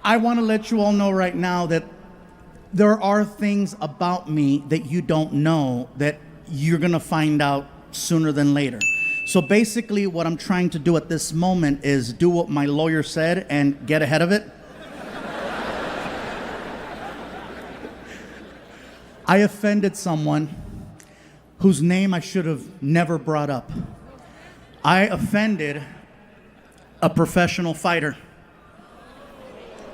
I want to let you all know right now that there are things about me that you don't know that you're going to find out sooner than later. So basically what I'm trying to do at this moment is do what my lawyer said and get ahead of it. I offended someone whose name I should have never brought up. I offended a professional fighter.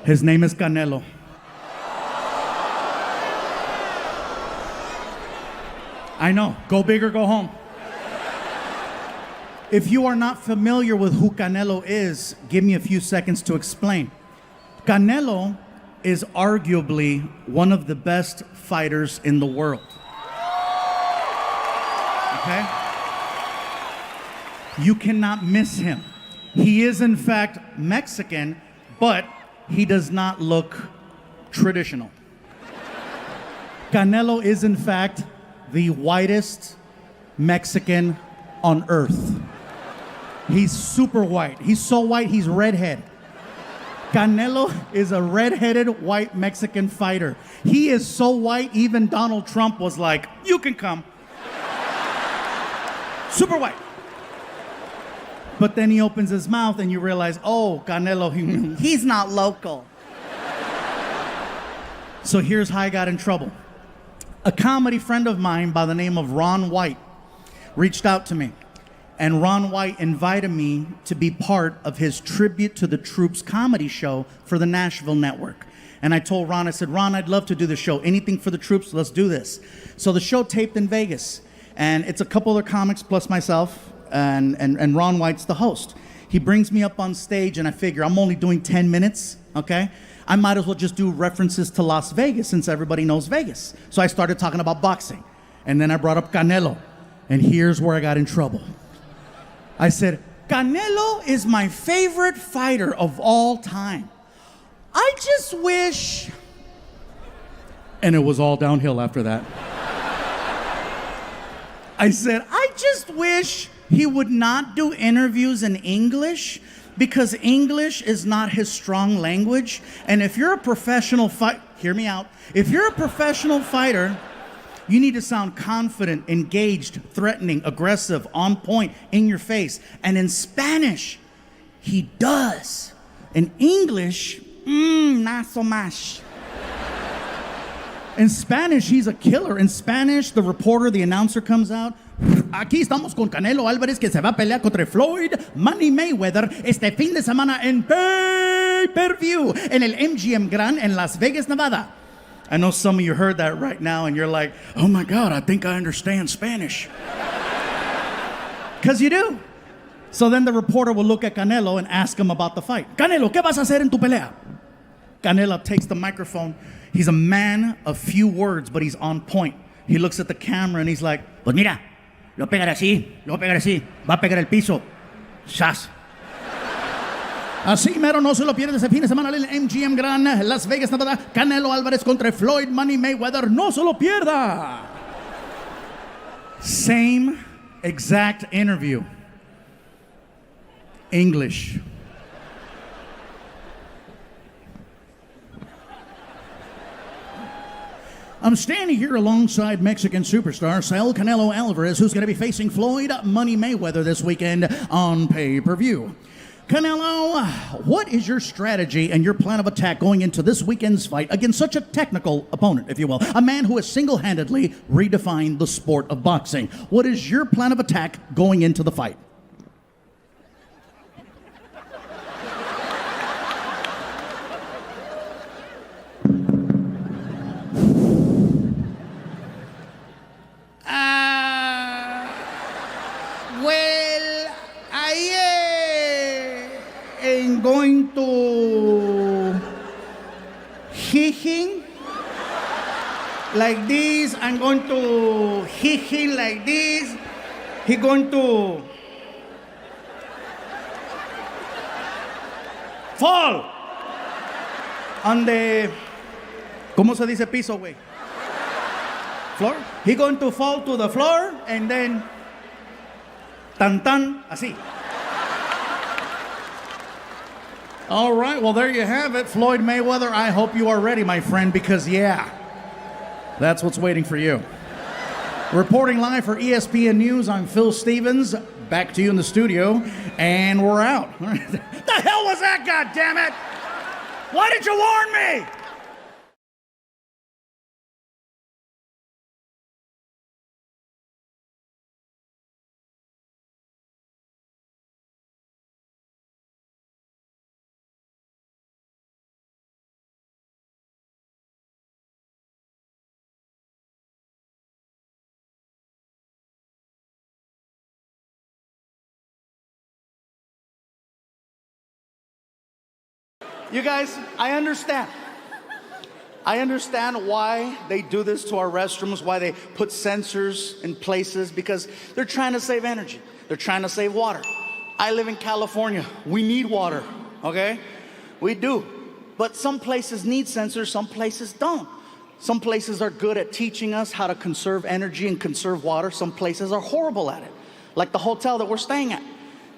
His name is Canelo. I know, go big or go home. If you are not familiar with who Canelo is, give me a few seconds to explain. Canelo is arguably one of the best fighters in the world. Okay? You cannot miss him. He is in fact Mexican, but he does not look traditional. Canelo is in fact the whitest Mexican on earth. He's super white. He's so white, he's redhead. Canelo is a redheaded white Mexican fighter. He is so white, even Donald Trump was like, you can come. Super white. But then he opens his mouth and you realize, oh, Canelo, he's not local. So here's how I got in trouble. A comedy friend of mine by the name of Ron White reached out to me. And Ron White invited me to be part of his Tribute to the Troops comedy show for the Nashville Network. And I told Ron, I said, Ron, I'd love to do the show. Anything for the troops, let's do this. So the show taped in Vegas. And it's a couple other comics plus myself, and Ron White's the host. He brings me up on stage, and I figure I'm only doing 10 minutes, okay? I might as well just do references to Las Vegas since everybody knows Vegas. So I started talking about boxing. And then I brought up Canelo. And here's where I got in trouble. I said, Canelo is my favorite fighter of all time. I just wish... And it was all downhill after that. I said, I just wish he would not do interviews in English because English is not his strong language. And if you're a professional fighter, hear me out. If you're a professional fighter, you need to sound confident, engaged, threatening, aggressive, on point, in your face. And in Spanish, he does. In English, not so much. In Spanish, he's a killer. In Spanish, the reporter, the announcer comes out. Aquí estamos con Canelo Álvarez que se va a pelear contra Floyd Money Mayweather este fin de semana en pay-per-view en el MGM Grand en Las Vegas, Nevada. I know some of you heard that right now and you're like, oh my God, I think I understand Spanish. Because you do. So then the reporter will look at Canelo and ask him about the fight. Canelo, ¿qué vas a hacer en tu pelea? Canelo takes the microphone. He's a man of few words, but he's on point. He looks at the camera and he's like, pues mira, lo pegaré así, va a pegar el piso. Shas. Así mero, no se lo pierde ese fin de semana en el MGM Grand, Las Vegas, Nevada. Canelo Álvarez contra Floyd Money Mayweather. No se lo pierda. Same exact interview. English. I'm standing here alongside Mexican superstar Saul Canelo Alvarez, who's going to be facing Floyd Money Mayweather this weekend on pay-per-view. Canelo, what is your strategy and your plan of attack going into this weekend's fight against such a technical opponent, if you will, a man who has single-handedly redefined the sport of boxing? What is your plan of attack going into the fight? Well, I am going to hit him like this. I'm going to hit him like this. He's going to fall on the, ¿cómo se dice piso, güey? Floor. He's going to fall to the floor and then tan tan, así. All right, well, there you have it. Floyd Mayweather, I hope you are ready, my friend, because, yeah, that's what's waiting for you. Reporting live for ESPN News, I'm Phil Stevens. Back to you in the studio, and we're out. The hell was that, goddammit? Why did you warn me? You guys, I understand. I understand why they do this to our restrooms, why they put sensors in places, because they're trying to save energy. They're trying to save water. I live in California. We need water, okay? We do. But some places need sensors, some places don't. Some places are good at teaching us how to conserve energy and conserve water. Some places are horrible at it. Like the hotel that we're staying at.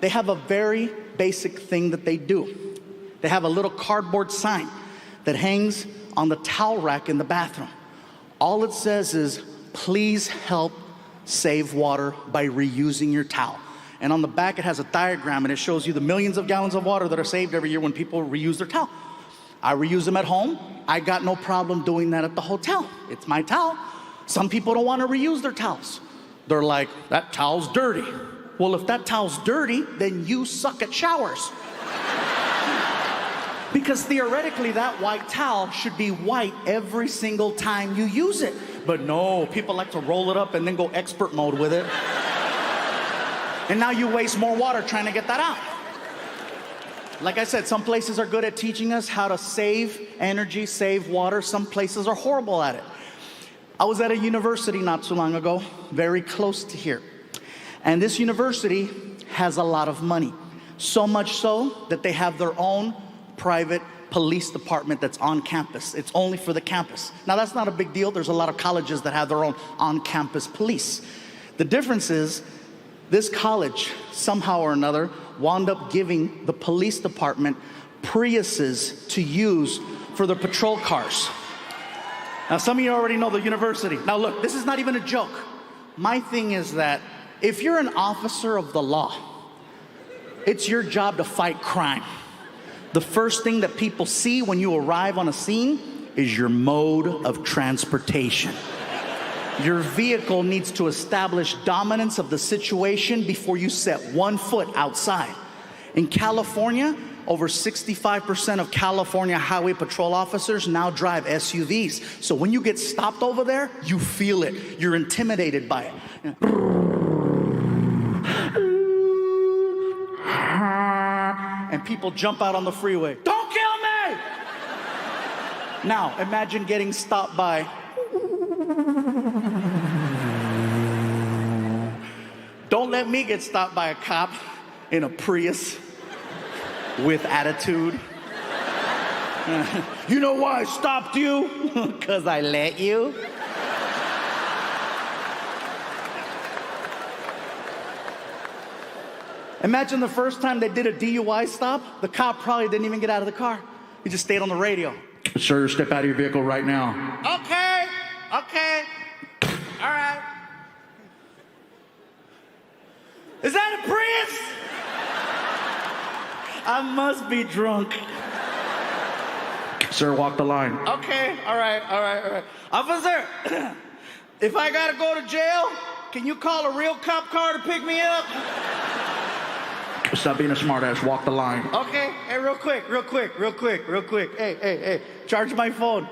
They have a very basic thing that they do. They have a little cardboard sign that hangs on the towel rack in the bathroom. All it says is, please help save water by reusing your towel. And on the back it has a diagram and it shows you the millions of gallons of water that are saved every year when people reuse their towel. I reuse them at home. I got no problem doing that at the hotel. It's my towel. Some people don't want to reuse their towels. They're like, that towel's dirty. Well, if that towel's dirty, then you suck at showers. Because theoretically, that white towel should be white every single time you use it. But no, people like to roll it up and then go expert mode with it. And now you waste more water trying to get that out. Like I said, some places are good at teaching us how to save energy, save water. Some places are horrible at it. I was at a university not too long ago, very close to here. And this university has a lot of money. So much so that they have their own private police department that's on campus. It's only for the campus. Now that's not a big deal. There's a lot of colleges that have their own on-campus police. The difference is this college, somehow or another, wound up giving the police department Priuses to use for their patrol cars. Now some of you already know the university. Now look, this is not even a joke. My thing is that if you're an officer of the law, it's your job to fight crime. The first thing that people see when you arrive on a scene is your mode of transportation. Your vehicle needs to establish dominance of the situation before you set one foot outside. In California, over 65% of California highway patrol officers now drive SUVs. So when you get stopped over there, you feel it. You're intimidated by it. And people jump out on the freeway. Don't kill me! Now, imagine getting stopped by. Don't let me get stopped by a cop in a Prius with attitude. You know why I stopped you? Because I let you. Imagine the first time they did a DUI stop, the cop probably didn't even get out of the car. He just stayed on the radio. Sir, step out of your vehicle right now. Okay, all right. Is that a Prius? I must be drunk. Sir, walk the line. Okay, all right. Officer, if I gotta go to jail, can you call a real cop car to pick me up? Stop being a smartass. Walk the line. Okay. Hey, real quick. Hey. Charge my phone.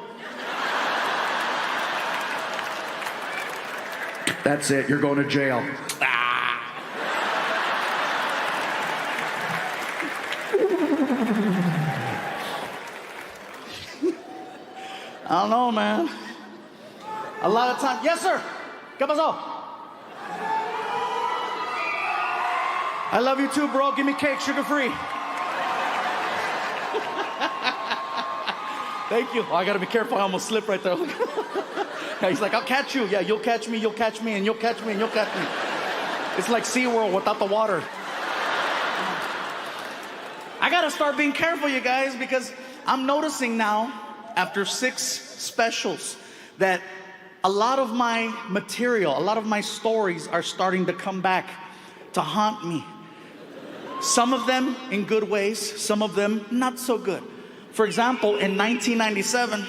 That's it. You're going to jail. I don't know, man. A lot of times. Yes, sir. ¿Qué pasó? I love you too, bro. Give me cake, sugar-free. Thank you. Oh, I gotta be careful. I almost slipped right there. Yeah, he's like, I'll catch you. Yeah, you'll catch me, and you'll catch me. It's like SeaWorld without the water. I gotta start being careful, you guys, because I'm noticing now, after 6 specials, that a lot of my material, a lot of my stories are starting to come back to haunt me. Some of them in good ways, some of them not so good. For example, in 1997,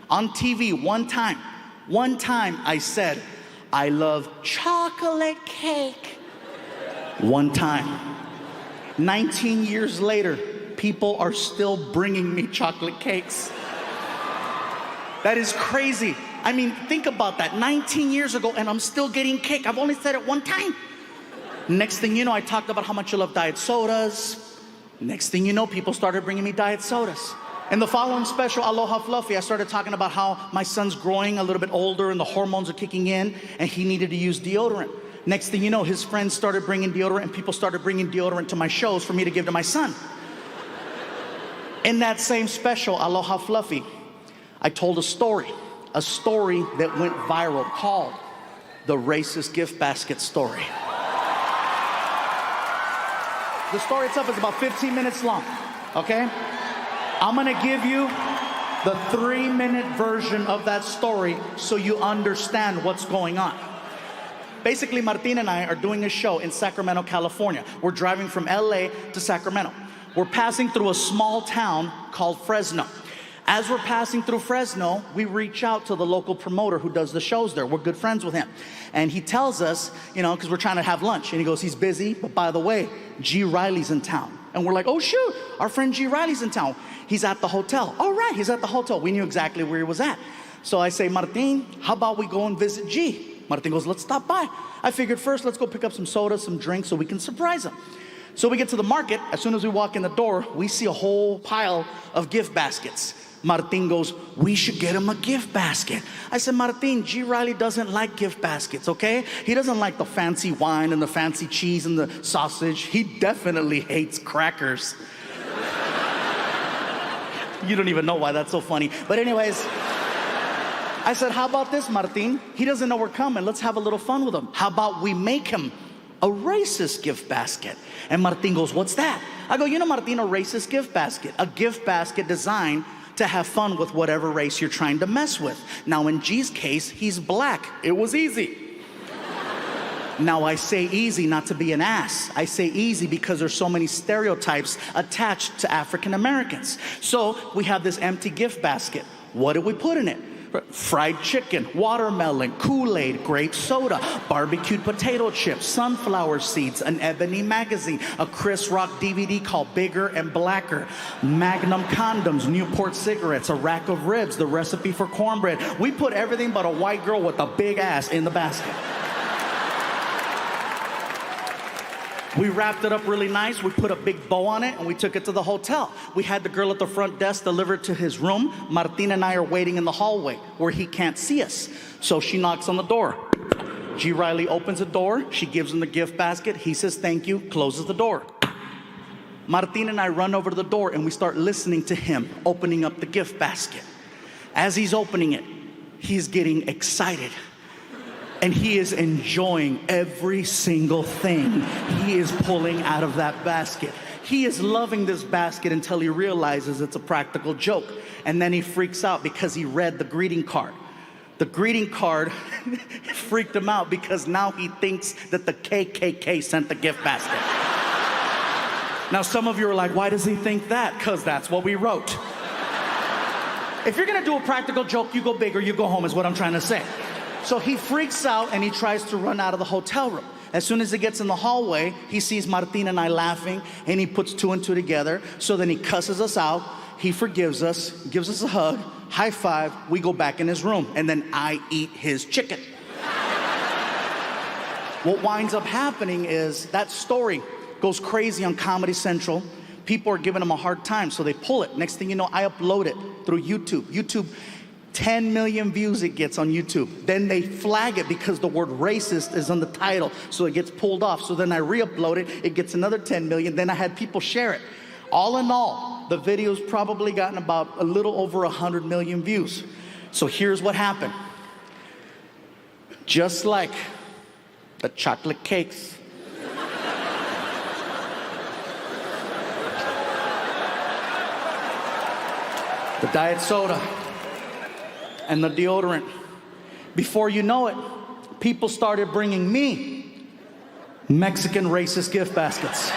on TV, one time I said, I love chocolate cake. One time. 19 years later, people are still bringing me chocolate cakes. That is crazy. I mean, think about that. 19 years ago, and I'm still getting cake. I've only said it one time. Next thing you know, I talked about how much I love diet sodas. Next thing you know, people started bringing me diet sodas. In the following special, Aloha Fluffy, I started talking about how my son's growing a little bit older and the hormones are kicking in and he needed to use deodorant. Next thing you know, his friends started bringing deodorant and people started bringing deodorant to my shows for me to give to my son. In that same special, Aloha Fluffy, I told a story that went viral called the racist gift basket story. The story itself is about 15 minutes long, okay? I'm gonna give you the 3-minute version of that story so you understand what's going on. Basically, Martin and I are doing a show in Sacramento, California. We're driving from LA to Sacramento. We're passing through a small town called Fresno. As we're passing through Fresno, we reach out to the local promoter who does the shows there. We're good friends with him. And he tells us, you know, because we're trying to have lunch. And he goes, he's busy, but by the way, G. Riley's in town. And we're like, oh, shoot, our friend G. Riley's in town. He's at the hotel. All right, he's at the hotel. We knew exactly where he was at. So I say, Martin, how about we go and visit G? Martin goes, let's stop by. I figured first, let's go pick up some soda, some drinks so we can surprise him. So we get to the market. As soon as we walk in the door, we see a whole pile of gift baskets. Martin goes, we should get him a gift basket. I said, Martin, G. Riley doesn't like gift baskets, okay? He doesn't like the fancy wine and the fancy cheese and the sausage. He definitely hates crackers. You don't even know why that's so funny. But anyways, I said, how about this, Martin? He doesn't know we're coming. Let's have a little fun with him. How about we make him a racist gift basket? And Martin goes, what's that? I go, you know, Martin, a racist gift basket. A gift basket designed to have fun with whatever race you're trying to mess with. Now, in G's case, he's black. It was easy. Now, I say easy not to be an ass. I say easy because there's so many stereotypes attached to African Americans. So we have this empty gift basket. What did we put in it? Fried chicken, watermelon, Kool-Aid, grape soda, barbecued potato chips, sunflower seeds, an Ebony magazine, a Chris Rock DVD called Bigger and Blacker, Magnum condoms, Newport cigarettes, a rack of ribs, the recipe for cornbread. We put everything but a white girl with a big ass in the basket. We wrapped it up really nice. We put a big bow on it and we took it to the hotel. We had the girl at the front desk deliver it to his room. Martin and I are waiting in the hallway where he can't see us. So she knocks on the door. G. Riley opens the door. She gives him the gift basket. He says thank you, closes the door. Martin and I run over to the door and we start listening to him opening up the gift basket. As he's opening it, he's getting excited. And he is enjoying every single thing he is pulling out of that basket. He is loving this basket until he realizes it's a practical joke. And then he freaks out because he read the greeting card. The greeting card freaked him out because now he thinks that the KKK sent the gift basket. Now some of you are like, why does he think that? Because that's what we wrote. If you're gonna do a practical joke, you go big or you go home is what I'm trying to say. So he freaks out and he tries to run out of the hotel room. As soon as he gets in the hallway, he sees Martin and I laughing and he puts 2 and 2 together. So then he cusses us out, he forgives us, gives us a hug, high five, we go back in his room and then I eat his chicken. What winds up happening is that story goes crazy on Comedy Central. People are giving him a hard time, so they pull it. Next thing you know, I upload it through YouTube. 10 million views it gets on YouTube. Then they flag it because the word racist is on the title, so it gets pulled off. So then I re-upload it, it gets another 10 million. Then I had people share it. All in all, the video's probably gotten about a little over 100 million views. So here's what happened. Just like the chocolate cakes, the diet soda, and the deodorant. Before you know it, people started bringing me Mexican racist gift baskets.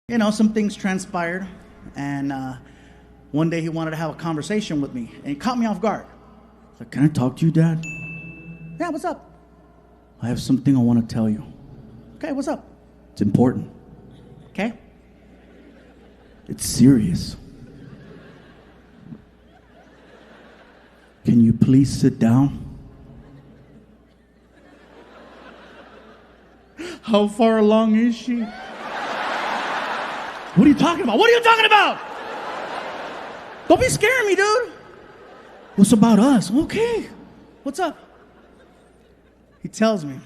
You know, some things transpired, and one day he wanted to have a conversation with me, and he caught me off guard. He's like, "Can I talk to you, Dad?" "Yeah, what's up?" "I have something I want to tell you." "Okay, what's up?" "It's important." "Okay." "It's serious." "Can you please sit down?" "How far along is she?" "What are you talking about? What are you talking about? Don't be scaring me, dude." "What's about us?" "Okay. What's up?" He tells me,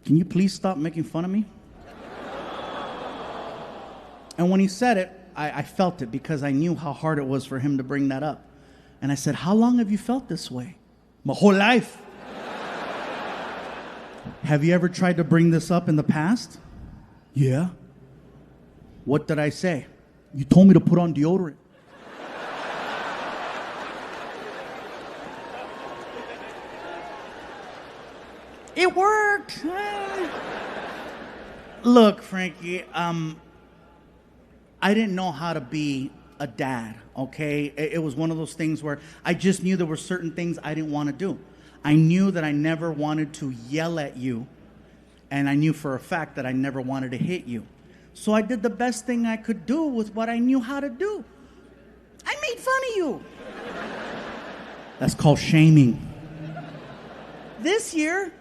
"Can you please stop making fun of me?" And when he said it, I felt it because I knew how hard it was for him to bring that up. And I said, "How long have you felt this way?" "My whole life." "Have you ever tried to bring this up in the past?" "Yeah." "What did I say?" "You told me to put on deodorant." It worked. Look, Frankie, I didn't know how to be a dad, okay? It was one of those things where I just knew there were certain things I didn't want to do. I knew that I never wanted to yell at you, and I knew for a fact that I never wanted to hit you. So I did the best thing I could do with what I knew how to do. I made fun of you. That's called shaming. This year,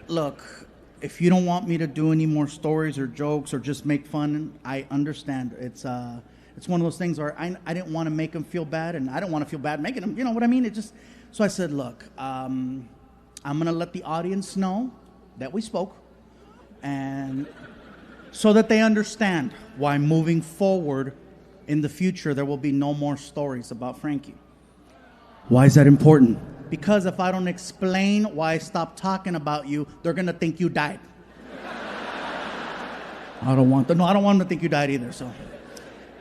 look, if you don't want me to do any more stories or jokes or just make fun, I understand. It's one of those things where I didn't want to make him feel bad, and I don't want to feel bad making him. You know what I mean? So I said, look, I'm going to let the audience know that we spoke, and so that they understand why moving forward in the future there will be no more stories about Frankie. Why is that important? Because if I don't explain why I stopped talking about you, they're going to think you died. I don't want them to think you died either. So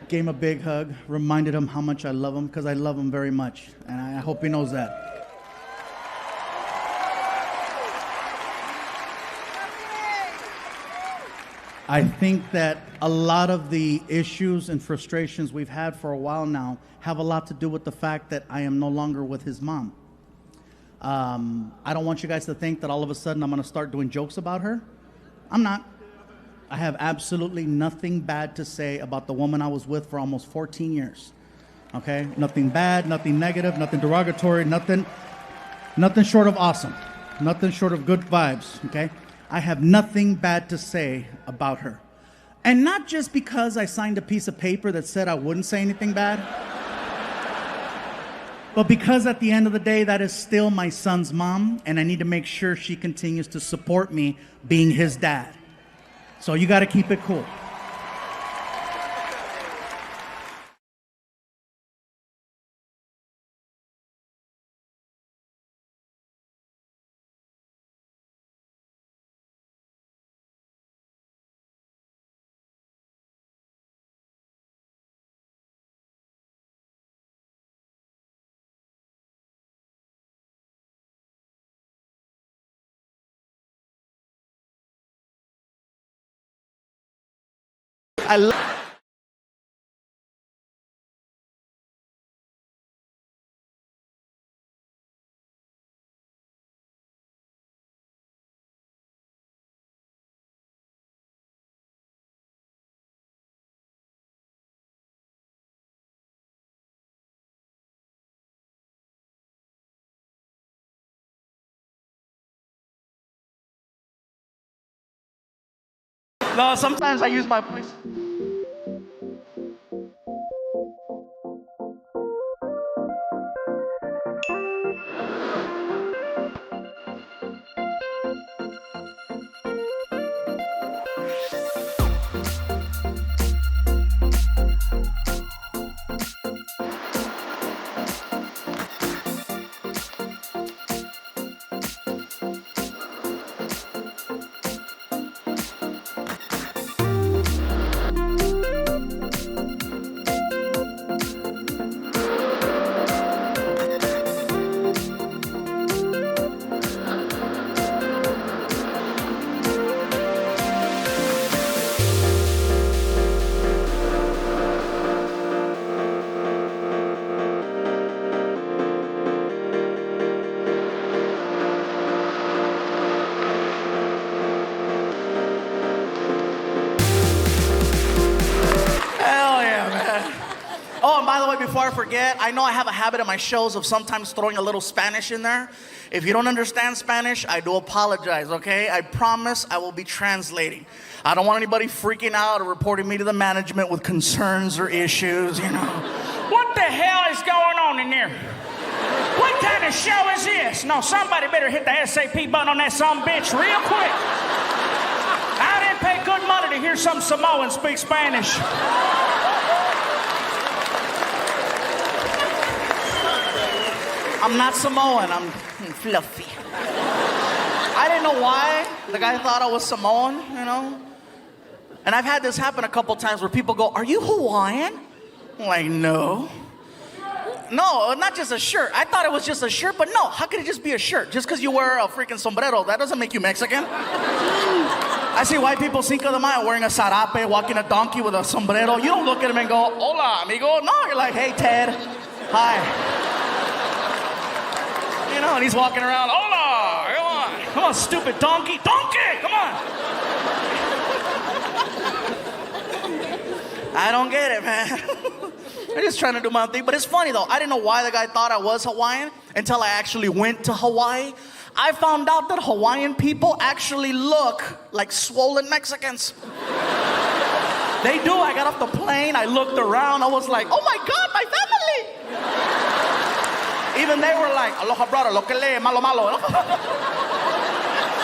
gave him a big hug, reminded him how much I love him, because I love him very much, and I hope he knows that. I think that a lot of the issues and frustrations we've had for a while now have a lot to do with the fact that I am no longer with his mom. I don't want you guys to think that all of a sudden I'm going to start doing jokes about her. I'm not. I have absolutely nothing bad to say about the woman I was with for almost 14 years. Okay? Nothing bad, nothing negative, nothing derogatory, nothing short of awesome. Nothing short of good vibes. Okay? I have nothing bad to say about her. And not just because I signed a piece of paper that said I wouldn't say anything bad, but because at the end of the day, that is still my son's mom, and I need to make sure she continues to support me being his dad. So you got to keep it cool. I love. No, sometimes I use my voice. Oh, and by the way, before I forget, I know I have a habit in my shows of sometimes throwing a little Spanish in there. If you don't understand Spanish, I do apologize, okay? I promise I will be translating. I don't want anybody freaking out or reporting me to the management with concerns or issues, you know. What the hell is going on in there? What kind of show is this? No, somebody better hit the SAP button on that sumbitch real quick. I didn't pay good money to hear some Samoan speak Spanish. I'm not Samoan, I'm fluffy. I didn't know why the guy thought I was Samoan, you know? And I've had this happen a couple times where people go, "Are you Hawaiian?" I'm like, no. No, not just a shirt. I thought it was just a shirt, but no, how could it just be a shirt? Just because you wear a freaking sombrero, that doesn't make you Mexican. I see white people Cinco de Mayo wearing a sarape, walking a donkey with a sombrero. You don't look at them and go, "Hola, amigo." No, you're like, "Hey, Ted. Hi." You know, and he's walking around, "Hola, come on. Come on, stupid donkey. Donkey, come on." I don't get it, man. I'm just trying to do my thing. But it's funny, though. I didn't know why the guy thought I was Hawaiian until I actually went to Hawaii. I found out that Hawaiian people actually look like swollen Mexicans. They do. I got off the plane. I looked around. I was like, "Oh, my God, my family." Even they were like, "Aloha, brother, lo que le, malo, malo."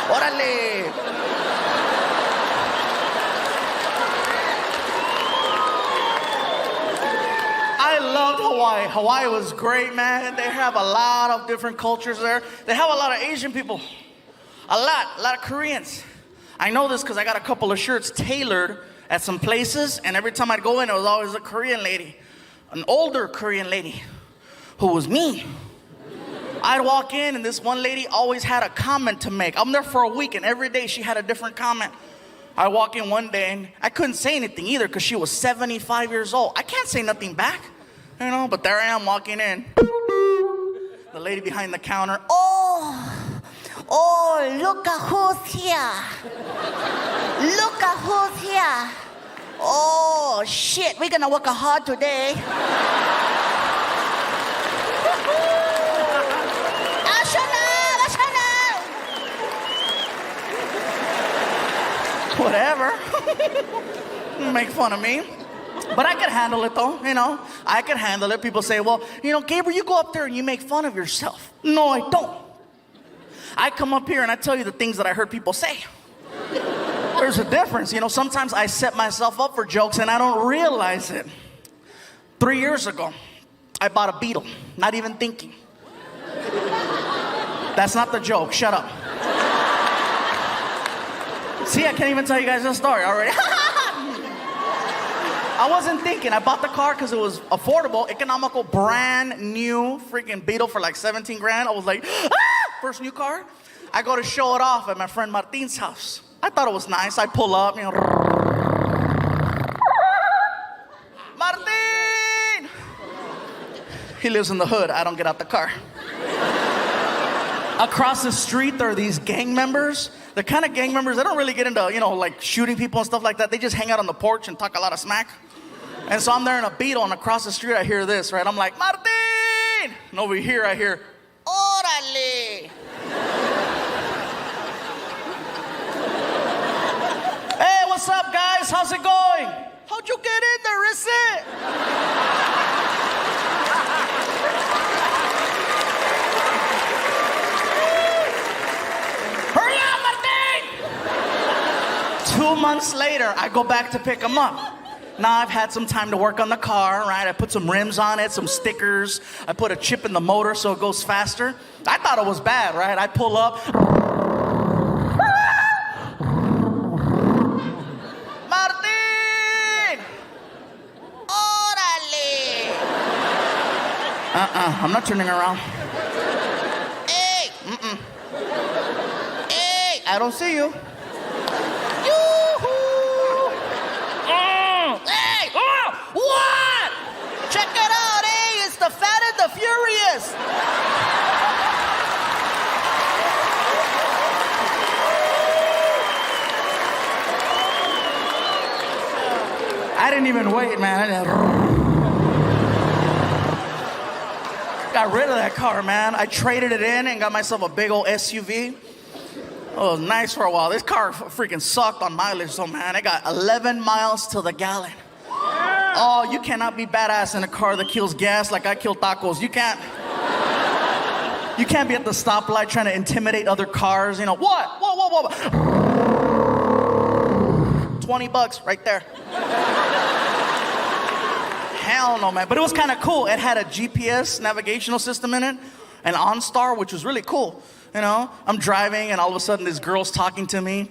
Órale. I loved Hawaii. Hawaii was great, man. They have a lot of different cultures there. They have a lot of Asian people. A lot of Koreans. I know this because I got a couple of shirts tailored at some places, and every time I'd go in, it was always a Korean lady. An older Korean lady who was me. I'd walk in, and this one lady always had a comment to make. I'm there for a week, and every day she had a different comment. I walk in one day, and I couldn't say anything either because she was 75 years old. I can't say nothing back, you know, but there I am walking in. The lady behind the counter, oh, look at who's here. Look at who's here. Oh, shit, we're gonna work hard today. Whatever. Make fun of me. But I can handle it, though, you know. I can handle it. People say, "Well, you know, Gabriel, you go up there and you make fun of yourself." No, I don't. I come up here and I tell you the things that I heard people say. There's a difference. You know, sometimes I set myself up for jokes and I don't realize it. 3 years ago, I bought a Beetle, not even thinking. That's not the joke. Shut up. See, I can't even tell you guys this story already. I wasn't thinking. I bought the car because it was affordable, economical, brand new freaking Beetle for like 17 grand. I was like, first new car. I go to show it off at my friend Martin's house. I thought it was nice. I pull up, you know. He lives in the hood. I don't get out the car. Across the street, there are these gang members. The kind of gang members, they don't really get into, like shooting people and stuff like that. They just hang out on the porch and talk a lot of smack. And so I'm there in a Beetle, and across the street, I hear this, right? I'm like, Martin! And over here, I hear, Órale! Hey, what's up, guys? How's it going? How'd you get in there, is it? Hurry up, Martin! 2 months later, I go back to pick him up. Now I've had some time to work on the car, right? I put some rims on it, some stickers. I put a chip in the motor so it goes faster. I thought it was bad, right? I pull up. Martin! Órale! I'm not turning around. Hey! Hey! I don't see you. Hey! Oh! What? Check it out, hey! It's the Fat and the Furious! I didn't even wait, man. Got rid of that car, man. I traded it in and got myself a big old SUV. Oh, it was nice for a while. This car freaking sucked on mileage, so man, I got 11 miles to the gallon. Oh, you cannot be badass in a car that kills gas like I kill tacos. You can't be at the stoplight trying to intimidate other cars. What? Whoa. $20 right there. Hell no, man. But it was kind of cool. It had a GPS navigational system in it, an OnStar, which was really cool. I'm driving, and all of a sudden, this girl's talking to me.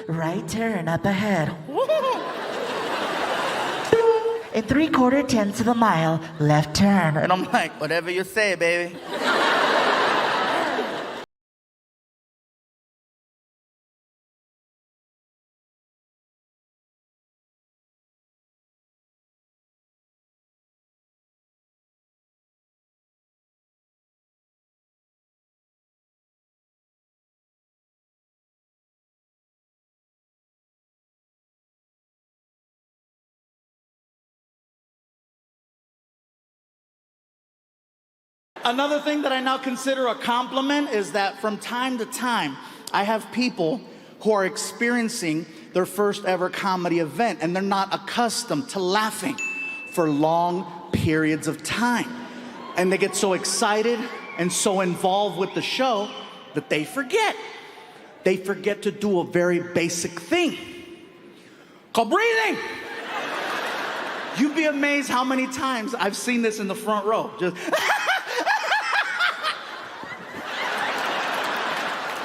Right turn up ahead. In 3/4 of a mile, left turn. And I'm like, whatever you say, baby. Another thing that I now consider a compliment is that from time to time, I have people who are experiencing their first ever comedy event, and they're not accustomed to laughing for long periods of time. And they get so excited and so involved with the show that they forget. They forget to do a very basic thing called breathing. You'd be amazed how many times I've seen this in the front row. Just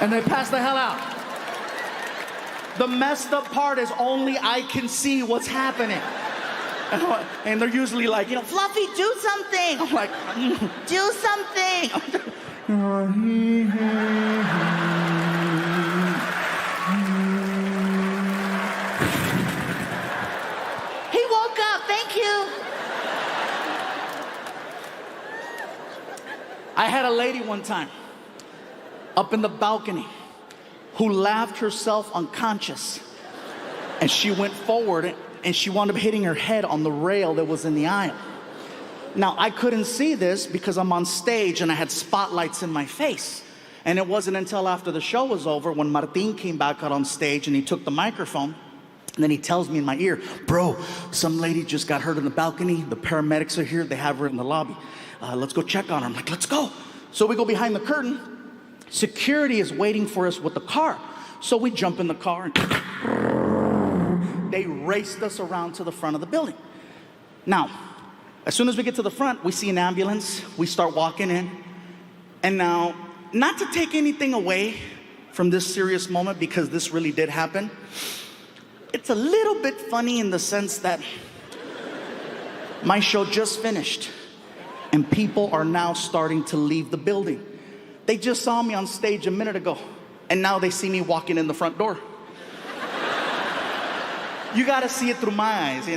and they pass the hell out. The messed up part is only I can see what's happening. And they're usually like, Fluffy, do something. I'm like, do something. He woke up, thank you. I had a lady one time up in the balcony who laughed herself unconscious, and she went forward and she wound up hitting her head on the rail that was in the aisle. Now, I couldn't see this because I'm on stage and I had spotlights in my face, and it wasn't until after the show was over when Martin came back out on stage and he took the microphone, and then he tells me in my ear, bro, some lady just got hurt in the balcony, the paramedics are here, they have her in the lobby, let's go check on her. I'm like, let's go. So we go behind the curtain. Security is waiting for us with the car. So we jump in the car and they raced us around to the front of the building. Now, as soon as we get to the front, we see an ambulance. We start walking in. And now, not to take anything away from this serious moment, because this really did happen, it's a little bit funny in the sense that my show just finished and people are now starting to leave the building. They just saw me on stage a minute ago, and now they see me walking in the front door. You gotta see it through my eyes,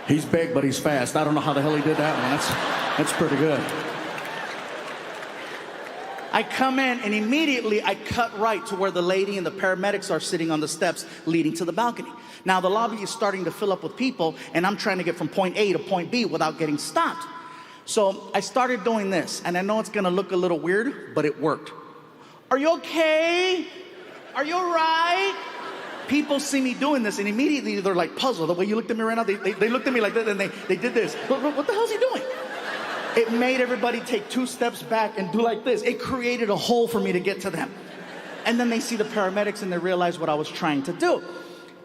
He's big, but he's fast. I don't know how the hell he did that one. That's pretty good. I come in and immediately I cut right to where the lady and the paramedics are sitting on the steps leading to the balcony. Now the lobby is starting to fill up with people and I'm trying to get from point A to point B without getting stopped. So I started doing this, and I know it's gonna look a little weird, but it worked. Are you okay? Are you all right? People see me doing this and immediately they're like puzzled. The way you looked at me right now, they looked at me like that and they did this. What the hell is he doing? It made everybody take 2 steps back and do like this. It created a hole for me to get to them. And then they see the paramedics and they realize what I was trying to do.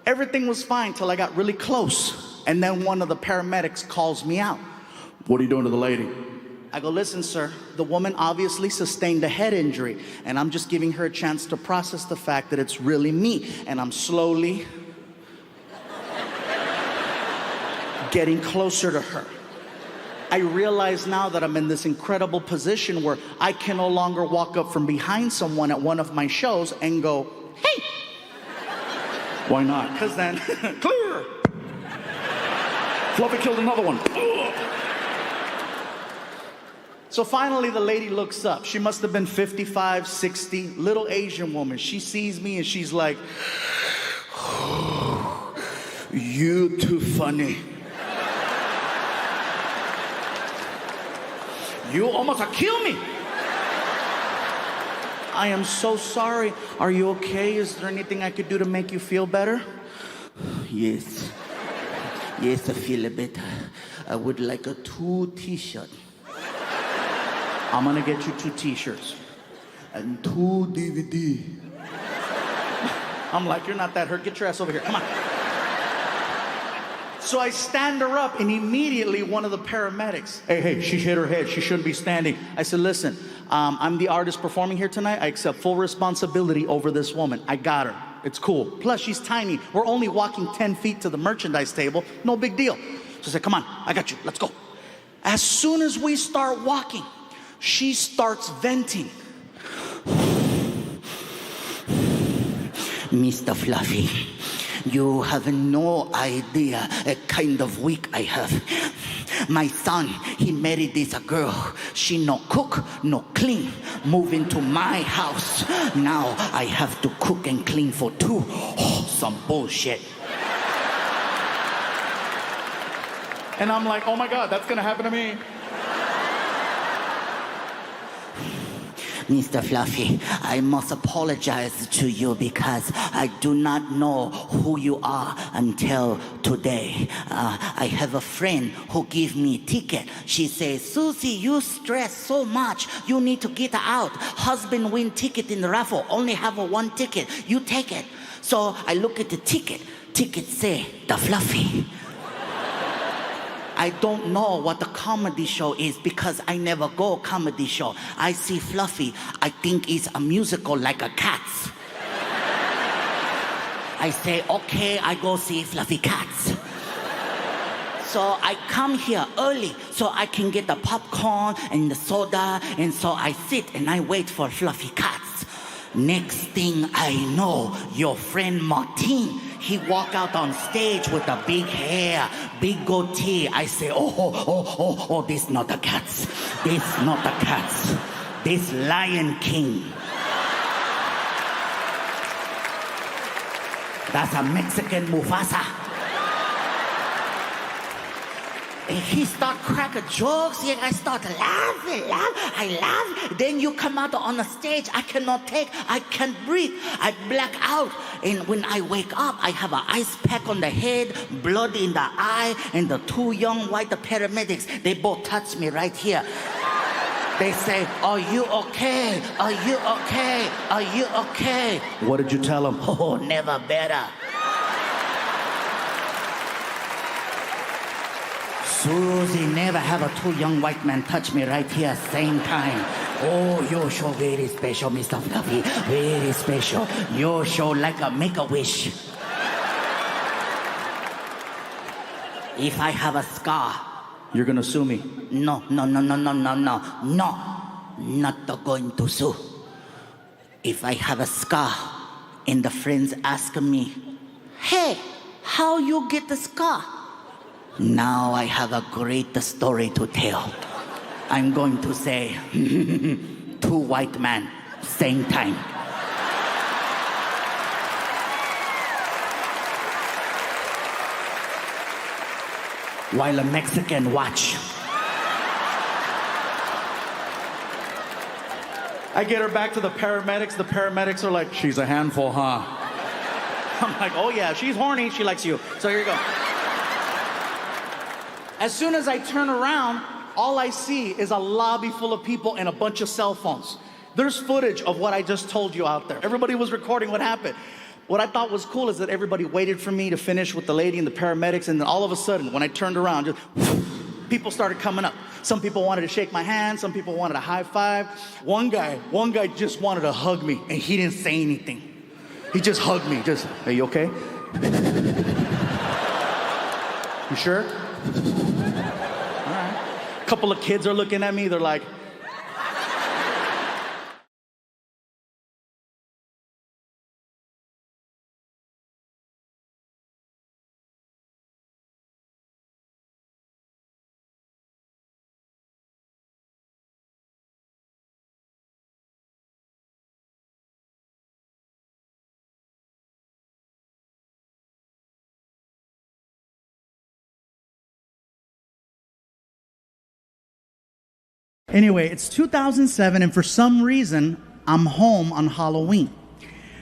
Everything was fine till I got really close. And then one of the paramedics calls me out. What are you doing to the lady? I go, listen, sir, the woman obviously sustained a head injury, and I'm just giving her a chance to process the fact that it's really me, and I'm slowly getting closer to her. I realize now that I'm in this incredible position where I can no longer walk up from behind someone at one of my shows and go, hey. Why not? Because then, clear. Fluffy killed another one. Ugh. So finally the lady looks up. She must have been 55, 60, little Asian woman. She sees me and she's like, you too funny. You almost killed me. I am so sorry. Are you okay? Is there anything I could do to make you feel better? Yes. Yes, I feel better. I would like a 2 t-shirt. I'm gonna get you 2 t-shirts and 2 DVD. I'm like, you're not that hurt. Get your ass over here. Come on. So I stand her up and immediately one of the paramedics, hey, she hit her head. She shouldn't be standing. I said, listen, I'm the artist performing here tonight. I accept full responsibility over this woman. I got her. It's cool. Plus, she's tiny. We're only walking 10 feet to the merchandise table. No big deal. So I said, come on, I got you. Let's go. As soon as we start walking, she starts venting. Mr. Fluffy, you have no idea a kind of week I have. My son, he married this girl. She no cook, no clean. Move into my house. Now I have to cook and clean for 2. Oh, some bullshit. And I'm like, oh my God, that's gonna happen to me. Mr. Fluffy, I must apologize to you because I do not know who you are until today. I have a friend who gave me a ticket. She says, Susie, you stress so much. You need to get out. Husband win ticket in the raffle. Only have 1 ticket. You take it. So I look at the ticket. Ticket say, the Fluffy. I don't know what the comedy show is because I never go comedy show. I see Fluffy. I think it's a musical like a Cats. I say, okay, I go see Fluffy Cats. So I come here early so I can get the popcorn and the soda, and so I sit and I wait for Fluffy Cats. Next thing I know, your friend Martin, he walk out on stage with a big hair, big goatee. I say, oh, this not the Cats. This not the Cats. This Lion King. That's a Mexican Mufasa. And he start cracking jokes, and I start laughing. I laugh. Then you come out on the stage. I cannot take, I can't breathe. I black out. And when I wake up, I have an ice pack on the head, blood in the eye, and the 2 young white paramedics, they both touch me right here. They say, are you okay? Are you okay? Are you okay? What did you tell them? Oh, never better. Susie, never have a 2 young white men touch me right here same time. Oh, your show very special, Mr. Fluffy. Very special. Your show like a Make-A-Wish. If I have a scar, you're gonna sue me. No. Not going to sue. If I have a scar and the friends ask me, hey, how you get the scar? Now I have a great story to tell. I'm going to say, two white men, same time. While a Mexican watch. I get her back to the paramedics. The paramedics are like, she's a handful, huh? I'm like, oh yeah, she's horny. She likes you. So here you go. As soon as I turn around, all I see is a lobby full of people and a bunch of cell phones. There's footage of what I just told you out there. Everybody was recording what happened. What I thought was cool is that everybody waited for me to finish with the lady and the paramedics, and then all of a sudden, when I turned around, just people started coming up. Some people wanted to shake my hand, some people wanted a high five. One guy just wanted to hug me, and he didn't say anything. He just hugged me, just, are you okay? You sure? All right. A couple of kids are looking at me, they're like, Anyway, it's 2007, and for some reason, I'm home on Halloween.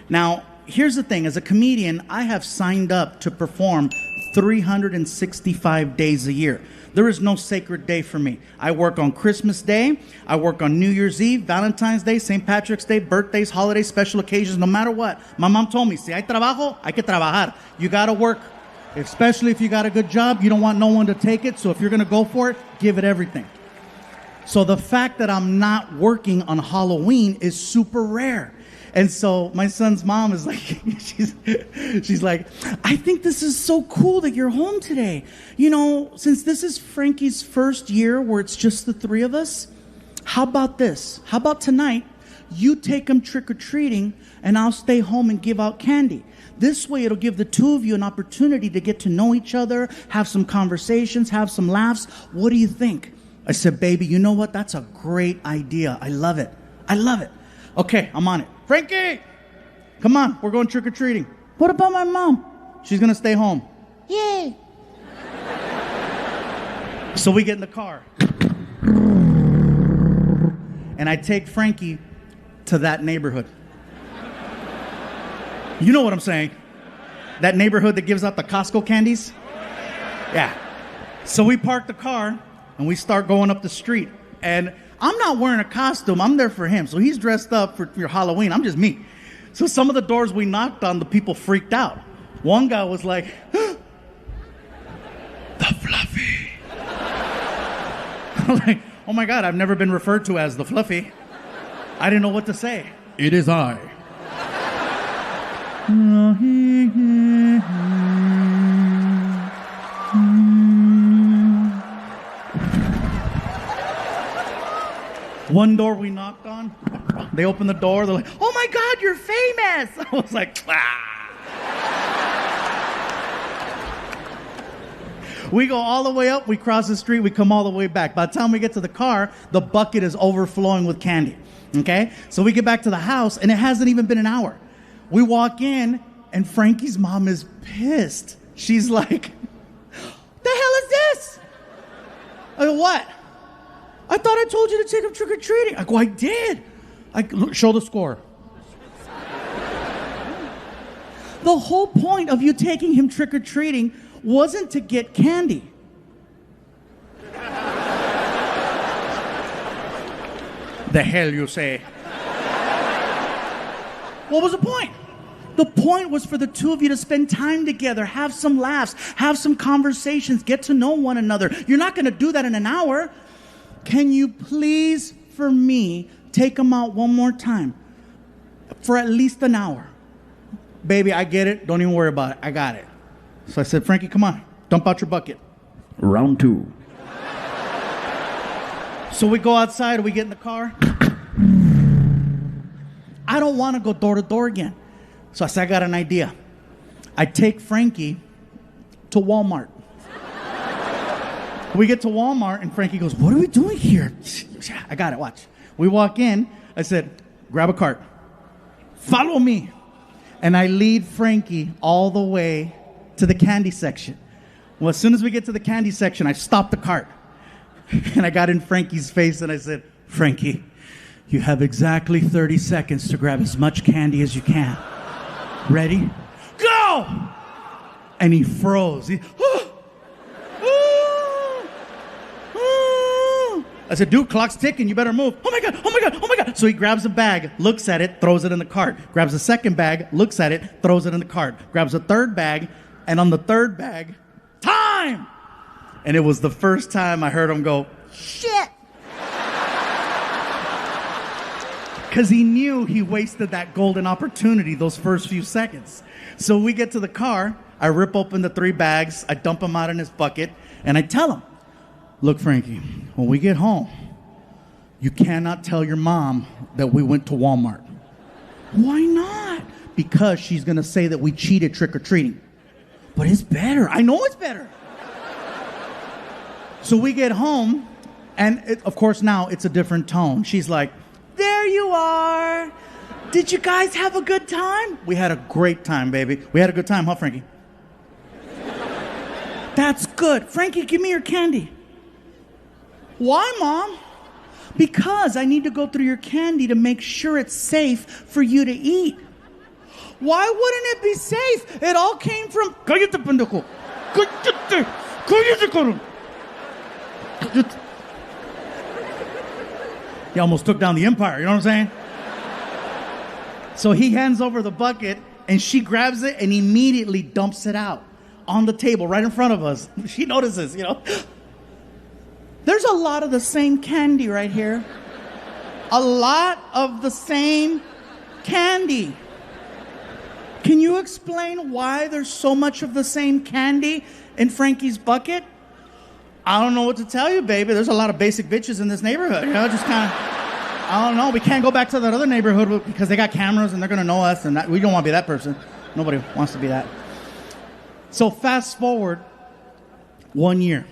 Now, here's the thing. As a comedian, I have signed up to perform 365 days a year. There is no sacred day for me. I work on Christmas Day, I work on New Year's Eve, Valentine's Day, St. Patrick's Day, birthdays, holidays, special occasions, no matter what. My mom told me, si hay trabajo, hay que trabajar. You gotta work, especially if you got a good job. You don't want no one to take it, so if you're gonna go for it, give it everything. So the fact that I'm not working on Halloween is super rare. And so my son's mom is like, she's like, I think this is so cool that you're home today. You know, since this is Frankie's first year where it's just the three of us, how about this? How about tonight, you take him trick-or-treating and I'll stay home and give out candy. This way it'll give the two of you an opportunity to get to know each other, have some conversations, have some laughs. What do you think? I said, baby, you know what? That's a great idea. I love it. I love it. Okay, I'm on it. Frankie, come on. We're going trick-or-treating. What about my mom? She's going to stay home. Yay. So we get in the car. And I take Frankie to that neighborhood. You know what I'm saying? That neighborhood that gives out the Costco candies? Yeah. So we park the car. And we start going up the street. And I'm not wearing a costume. I'm there for him. So he's dressed up for your Halloween. I'm just me. So some of the doors we knocked on, the people freaked out. One guy was like, the Fluffy. I'm like, oh my God, I've never been referred to as the Fluffy. I didn't know what to say. It is I. One door we knocked on, they opened the door, they're like, oh my God, you're famous. I was like, ah. We go all the way up, we cross the street, we come all the way back. By the time we get to the car, the bucket is overflowing with candy, okay? So we get back to the house, and it hasn't even been an hour. We walk in, and Frankie's mom is pissed. She's like, the hell is this? I go, what? I thought I told you to take him trick-or-treating. I go, I did. Look, show the score. The whole point of you taking him trick-or-treating wasn't to get candy. The hell you say? What was the point? The point was for the two of you to spend time together, have some laughs, have some conversations, get to know one another. You're not going to do that in an hour. Can you please, for me, take him out one more time for at least an hour? Baby, I get it. Don't even worry about it. I got it. So I said, Frankie, come on. Dump out your bucket. Round two. So we go outside. We get in the car. I don't want to go door to door again. So I said, I got an idea. I take Frankie to Walmart. We get to Walmart, and Frankie goes, what are we doing here? I got it, watch. We walk in. I said, grab a cart. Follow me. And I lead Frankie all the way to the candy section. Well, as soon as we get to the candy section, I stop the cart. And I got in Frankie's face, and I said, Frankie, you have exactly 30 seconds to grab as much candy as you can. Ready? Go! And he froze. I said, dude, clock's ticking. You better move. Oh, my God, oh, my God, oh, my God. So he grabs a bag, looks at it, throws it in the cart. Grabs a second bag, looks at it, throws it in the cart. Grabs a third bag, and on the third bag, time! And it was the first time I heard him go, shit! Because he knew he wasted that golden opportunity those first few seconds. So we get to the car, I rip open the 3 bags, I dump them out in his bucket, and I tell him, look, Frankie, when we get home, you cannot tell your mom that we went to Walmart. Why not? Because she's going to say that we cheated trick-or-treating. But it's better. I know it's better. So we get home, and of course now it's a different tone. She's like, there you are. Did you guys have a good time? We had a great time, baby. We had a good time, huh, Frankie? That's good. Frankie, give me your candy. Why, Mom? Because I need to go through your candy to make sure it's safe for you to eat. Why wouldn't it be safe? It all came from... Cállate, pendejo. Cállate. Cállate, cabrón. Cállate. He almost took down the empire, you know what I'm saying? So he hands over the bucket, and she grabs it and immediately dumps it out on the table right in front of us. She notices, you know. There's a lot of the same candy right here. A lot of the same candy. Can you explain why there's so much of the same candy in Frankie's bucket? I don't know what to tell you, baby. There's a lot of basic bitches in this neighborhood. You know, just kind of, I don't know. We can't go back to that other neighborhood because they got cameras and they're going to know us, and we don't want to be that person. Nobody wants to be that. So fast forward 1 year.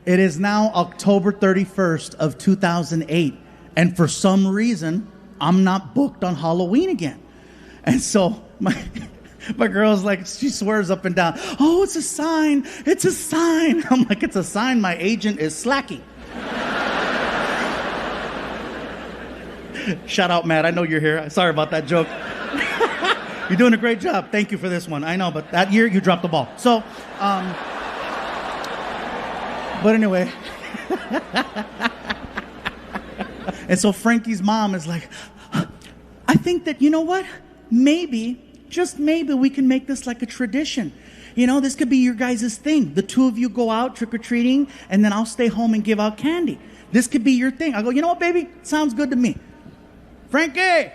It is now October 31st of 2008. And for some reason, I'm not booked on Halloween again. And so my girl's like, she swears up and down, oh, it's a sign. It's a sign. I'm like, it's a sign my agent is slacking. Shout out, Matt. I know you're here. Sorry about that joke. You're doing a great job. Thank you for this one. I know, but that year you dropped the ball. So, but anyway. And so Frankie's mom is like, I think that, you know what? Maybe, just maybe we can make this like a tradition. You know, this could be your guys' thing. The two of you go out trick-or-treating, and then I'll stay home and give out candy. This could be your thing. I go, you know what, baby? Sounds good to me. Frankie,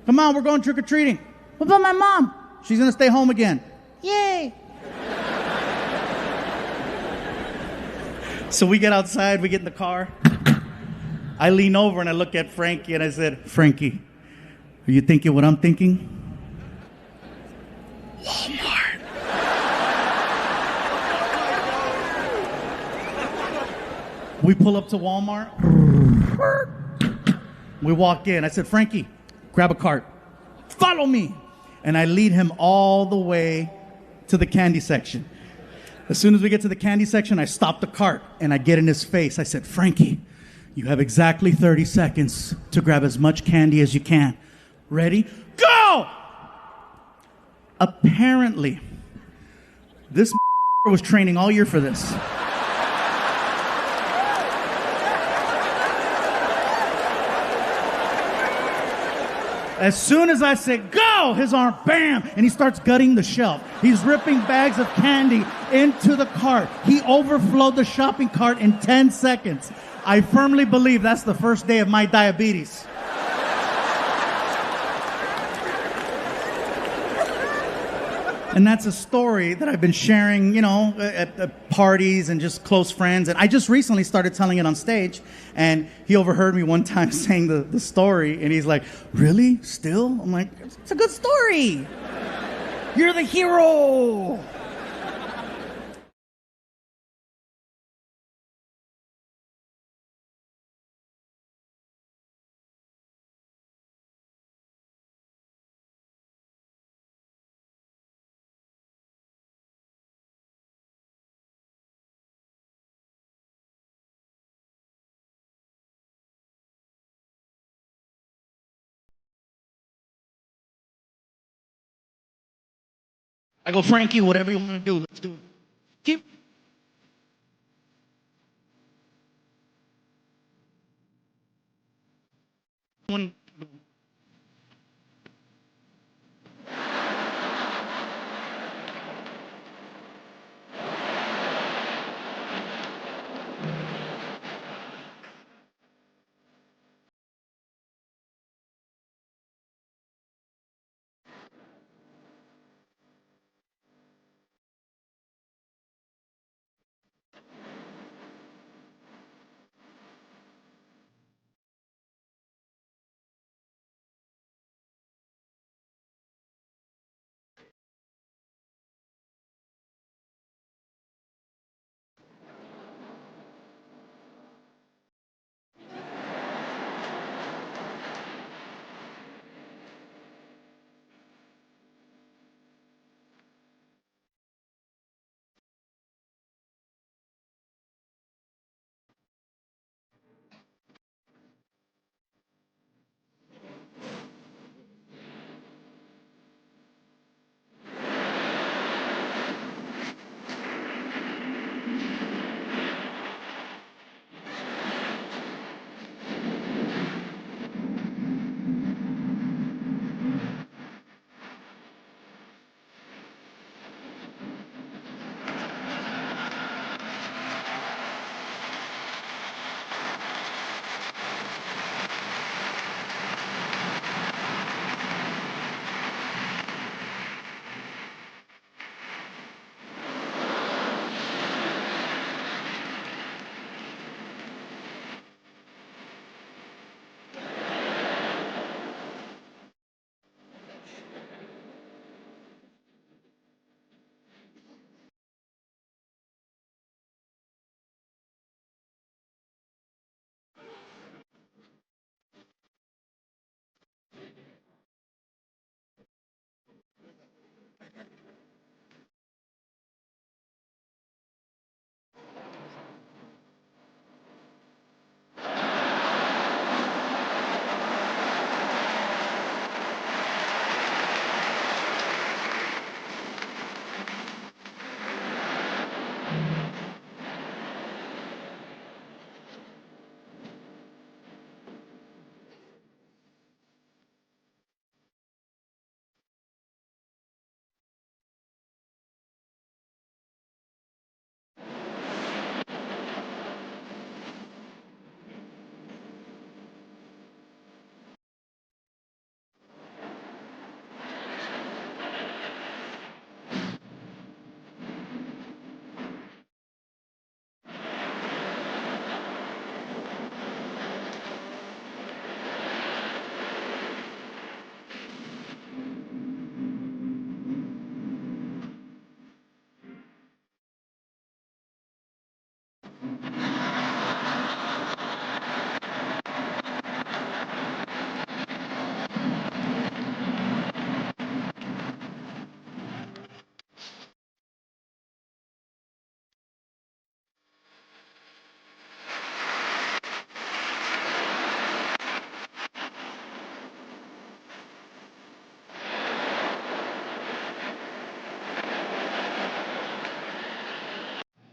come on, we're going trick-or-treating. What about my mom? She's going to stay home again. Yay. So we get outside, we get in the car. I lean over and I look at Frankie and I said, Frankie, are you thinking what I'm thinking? Walmart. We pull up to Walmart. We walk in. I said, Frankie, grab a cart. Follow me. And I lead him all the way to the candy section. As soon as we get to the candy section, I stop the cart and I get in his face. I said, Frankie, you have exactly 30 seconds to grab as much candy as you can. Ready? Go! Apparently, this was training all year for this. As soon as I said, go, his arm, bam, and he starts gutting the shelf. He's ripping bags of candy into the cart. He overflowed the shopping cart in 10 seconds. I firmly believe that's the first day of my diabetes. And that's a story that I've been sharing, you know, at parties and just close friends. And I just recently started telling it on stage. And he overheard me one time saying the story. And he's like, really? Still? I'm like, it's a good story. You're the hero. I go, Frankie, whatever you want to do, let's do it. Keep. One.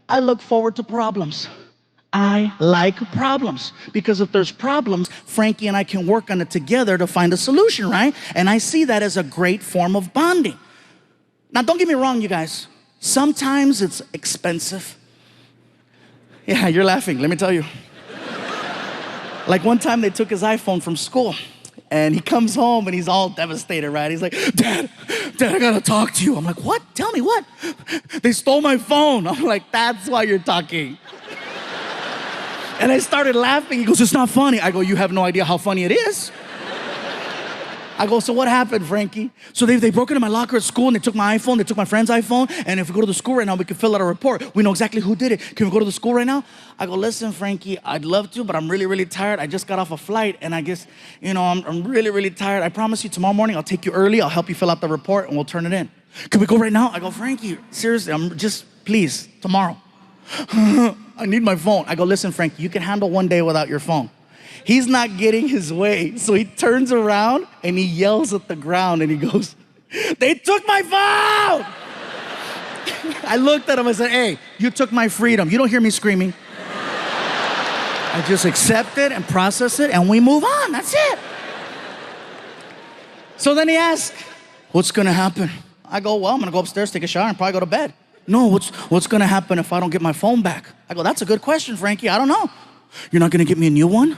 I look forward to problems. I like problems because if there's problems, Frankie and I can work on it together to find a solution, right? And I see that as a great form of bonding. Now, don't get me wrong, you guys. Sometimes it's expensive. Yeah, you're laughing. Let me tell you. Like one time they took his iPhone from school and he comes home and he's all devastated, right? He's like, Dad, I gotta talk to you. I'm like, what? Tell me what? They stole my phone. I'm like, that's why you're talking. And I started laughing. He goes, it's not funny. I go, you have no idea how funny it is. I go, so what happened, Frankie? So they broke into my locker at school and they took my iPhone, they took my friend's iPhone, and if we go to the school right now, we can fill out a report. We know exactly who did it. Can we go to the school right now? I go, listen, Frankie, I'd love to, but I'm really, really tired. I just got off a flight, and I guess, I'm really, really tired. I promise you tomorrow morning I'll take you early, I'll help you fill out the report, and we'll turn it in. Can we go right now? I go, Frankie, seriously, please, tomorrow. I need my phone. I go, listen, Frankie, you can handle one day without your phone. He's not getting his way. So he turns around and he yells at the ground and he goes, they took my phone! I looked at him, I said, hey, you took my freedom. You don't hear me screaming. I just accept it and process it and we move on, that's it. So then he asked, what's gonna happen? I go, well, I'm gonna go upstairs, take a shower, and probably go to bed. No, what's gonna happen if I don't get my phone back? I go, that's a good question, Frankie, I don't know. You're not gonna get me a new one?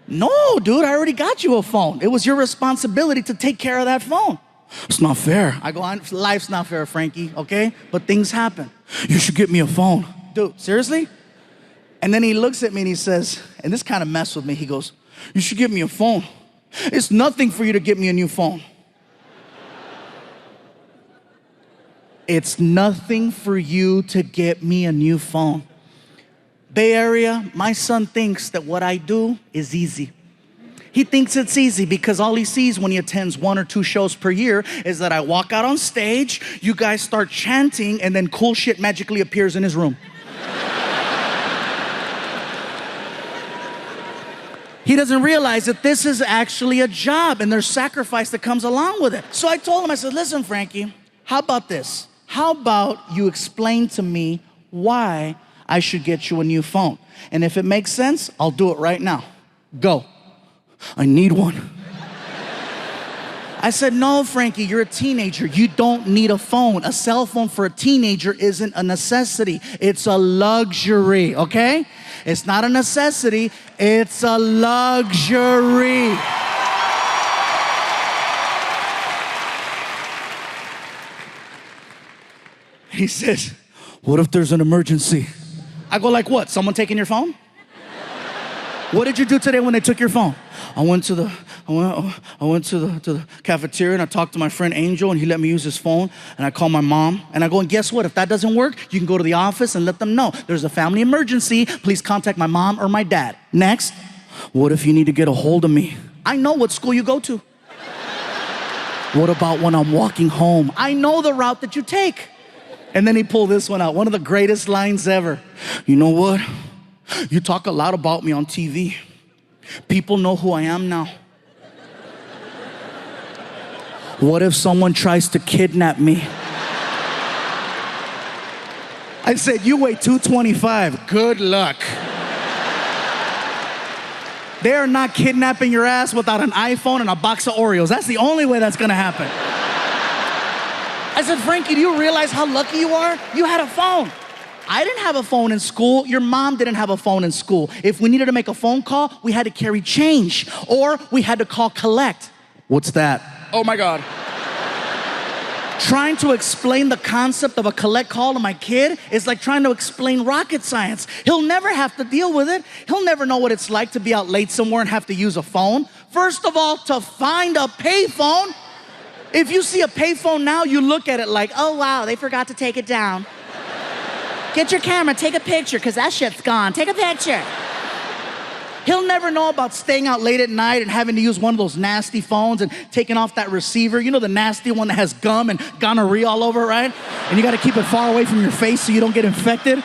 No, dude, I already got you a phone. It was your responsibility to take care of that phone. It's not fair. I go, life's not fair, Frankie, okay? But things happen. You should get me a phone. Dude, seriously? And then he looks at me and he says, and this kind of messed with me, he goes, you should get me a phone. It's nothing for you to get me a new phone. It's nothing for you to get me a new phone. Bay Area, my son thinks that what I do is easy. He thinks it's easy because all he sees when he attends 1 or 2 shows per year is that I walk out on stage, you guys start chanting, and then cool shit magically appears in his room. He doesn't realize that this is actually a job and there's sacrifice that comes along with it. So I told him, I said, listen, Frankie, how about this? How about you explain to me why I should get you a new phone? And if it makes sense, I'll do it right now. Go. I need one. I said, no, Frankie, you're a teenager. You don't need a phone. A cell phone for a teenager isn't a necessity. It's a luxury, okay? It's not a necessity. It's a luxury. He says, what if there's an emergency? I go, like what? Someone taking your phone? What did you do today when they took your phone? I went to the cafeteria and I talked to my friend Angel and he let me use his phone and I called my mom and I go, and guess what? If that doesn't work, you can go to the office and let them know there's a family emergency. Please contact my mom or my dad. Next, what if you need to get a hold of me? I know what school you go to. What about when I'm walking home? I know the route that you take. And then he pulled this one out, one of the greatest lines ever. You know what? You talk a lot about me on TV. People know who I am now. What if someone tries to kidnap me? I said, you weigh 225. Good luck. They are not kidnapping your ass without an iPhone and a box of Oreos. That's the only way that's gonna happen. I said, Frankie, do you realize how lucky you are? You had a phone. I didn't have a phone in school. Your mom didn't have a phone in school. If we needed to make a phone call, we had to carry change or we had to call collect. What's that? Oh my God. Trying to explain the concept of a collect call to my kid is like trying to explain rocket science. He'll never have to deal with it. He'll never know what it's like to be out late somewhere and have to use a phone. First of all, to find a payphone. If you see a payphone now, you look at it like, oh wow, they forgot to take it down. Get your camera, take a picture, because that shit's gone. Take a picture. He'll never know about staying out late at night and having to use one of those nasty phones and taking off that receiver. You know, the nasty one that has gum and gonorrhea all over it, right? And you got to keep it far away from your face so you don't get infected.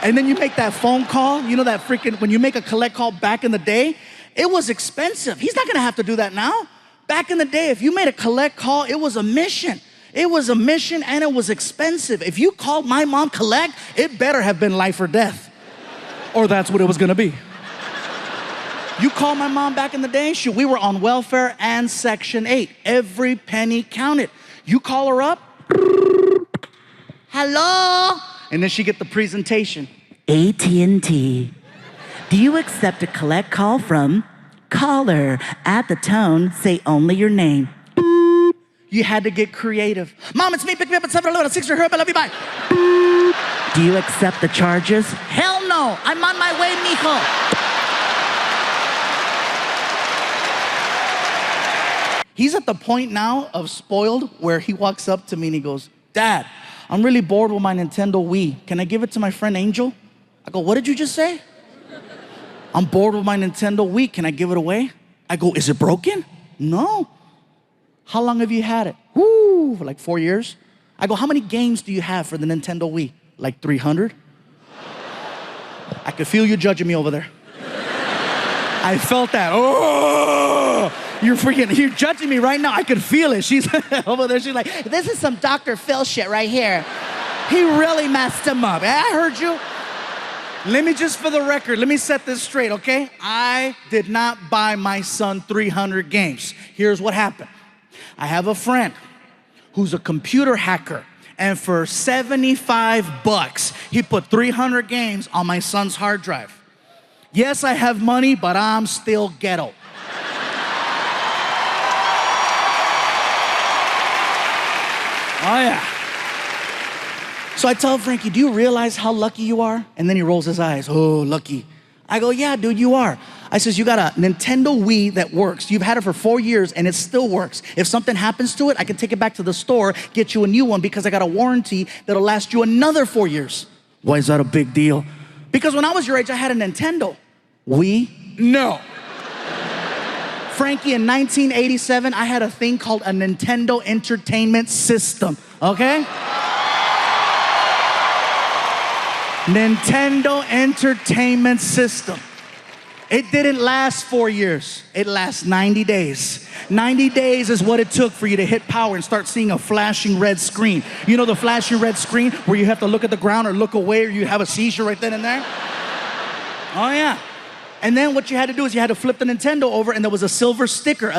And then you make that phone call. You know that freaking, when you make a collect call back in the day, it was expensive. He's not going to have to do that now. Back in the day, if you made a collect call, it was a mission. It was a mission and it was expensive. If you called my mom collect, it better have been life or death. Or that's what it was gonna be. You call my mom back in the day, shoot, we were on welfare and Section 8. Every penny counted. You call her up, hello? And then she get the presentation. AT&T. Do you accept a collect call from caller? At the tone, say only your name. You had to get creative. Mom, it's me, pick me up at 7-Eleven, 6 I love you, bye. Do you accept the charges? Hell no, I'm on my way, mijo. He's at the point now of spoiled where he walks up to me and he goes, Dad, I'm really bored with my Nintendo Wii. Can I give it to my friend Angel? I go, what did you just say? I'm bored with my Nintendo Wii. Can I give it away? I go, is it broken? No. How long have you had it? Woo, for like 4 years. I go, how many games do you have for the Nintendo Wii? Like 300? I could feel you judging me over there. I felt that. Oh, you're judging me right now. I could feel it. She's over there. She's like, this is some Dr. Phil shit right here. He really messed him up. I heard you. Let me just, for the record, let me set this straight, okay? I did not buy my son 300 games. Here's what happened. I have a friend who's a computer hacker, and for $75, he put 300 games on my son's hard drive. Yes, I have money, but I'm still ghetto. Oh, yeah. So I tell Frankie, do you realize how lucky you are? And then he rolls his eyes. Oh, lucky. I go, yeah, dude, you are. I says, you got a Nintendo Wii that works. You've had it for 4 years and it still works. If something happens to it, I can take it back to the store, get you a new one because I got a warranty that'll last you another 4 years. Why is that a big deal? Because when I was your age, I had a Nintendo. Wii? No. Frankie, in 1987, I had a thing called a Nintendo Entertainment System, okay? Nintendo Entertainment System. It didn't last 4 years. It lasts 90 days. 90 days is what it took for you to hit power and start seeing a flashing red screen. You know the flashing red screen where you have to look at the ground or look away or you have a seizure right then and there? Oh yeah. And then what you had to do is you had to flip the Nintendo over and there was a silver sticker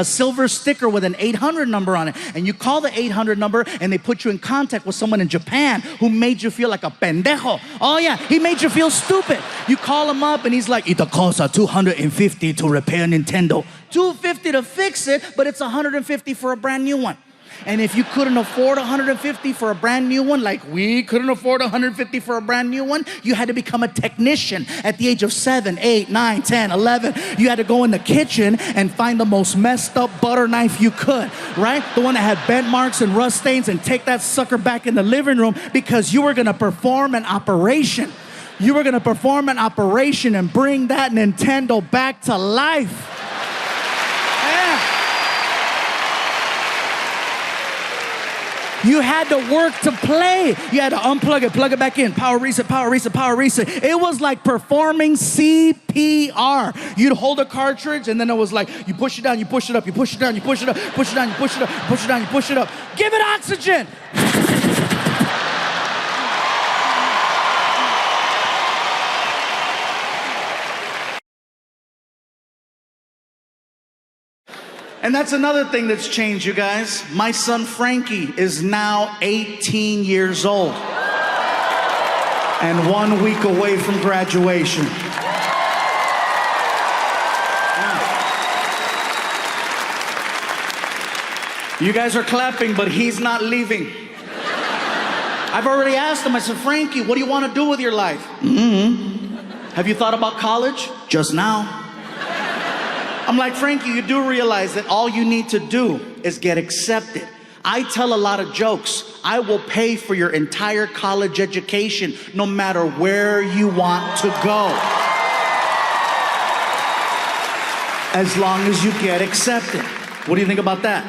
with an 800 number on it. And you call the 800 number and they put you in contact with someone in Japan who made you feel like a pendejo. Oh yeah, he made you feel stupid. You call him up and he's like, it costs $250 to repair Nintendo. $250 to fix it, but it's $150 for a brand new one. And if you couldn't afford $150 for a brand new one, like we couldn't afford $150 for a brand new one, you had to become a technician at the age of 7, 8, 9, 10, 11. You had to go in the kitchen and find the most messed up butter knife you could, right? The one that had bent marks and rust stains, and take that sucker back in the living room because you were gonna perform an operation. You were gonna perform an operation and bring that Nintendo back to life. You had to work to play. You had to unplug it, plug it back in, power reset, power reset, power reset. It was like performing CPR. You'd hold a cartridge and then it was like, you push it down, you push it up, you push it down, you push it up, push it down, you push it up, push it down, you push it up. Give it oxygen. And that's another thing that's changed, you guys. My son Frankie is now 18 years old and 1 week away from graduation. You guys are clapping, but he's not leaving. I've already asked him, I said, Frankie, what do you want to do with your life? Have you thought about college? Just now. I'm like, Frankie, you do realize that all you need to do is get accepted. I tell a lot of jokes. I will pay for your entire college education no matter where you want to go. As long as you get accepted. What do you think about that?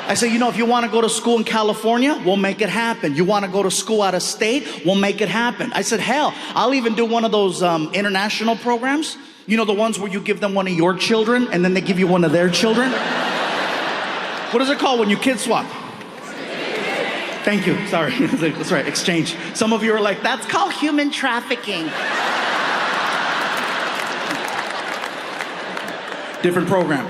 I say, you know, if you want to go to school in California, we'll make it happen. You want to go to school out of state, we'll make it happen. I said, hell, I'll even do one of those international programs. You know, the ones where you give them one of your children and then they give you one of their children? What is it called when you kid swap? Thank you, sorry. That's right, exchange. Some of you are like, that's called human trafficking. Different program.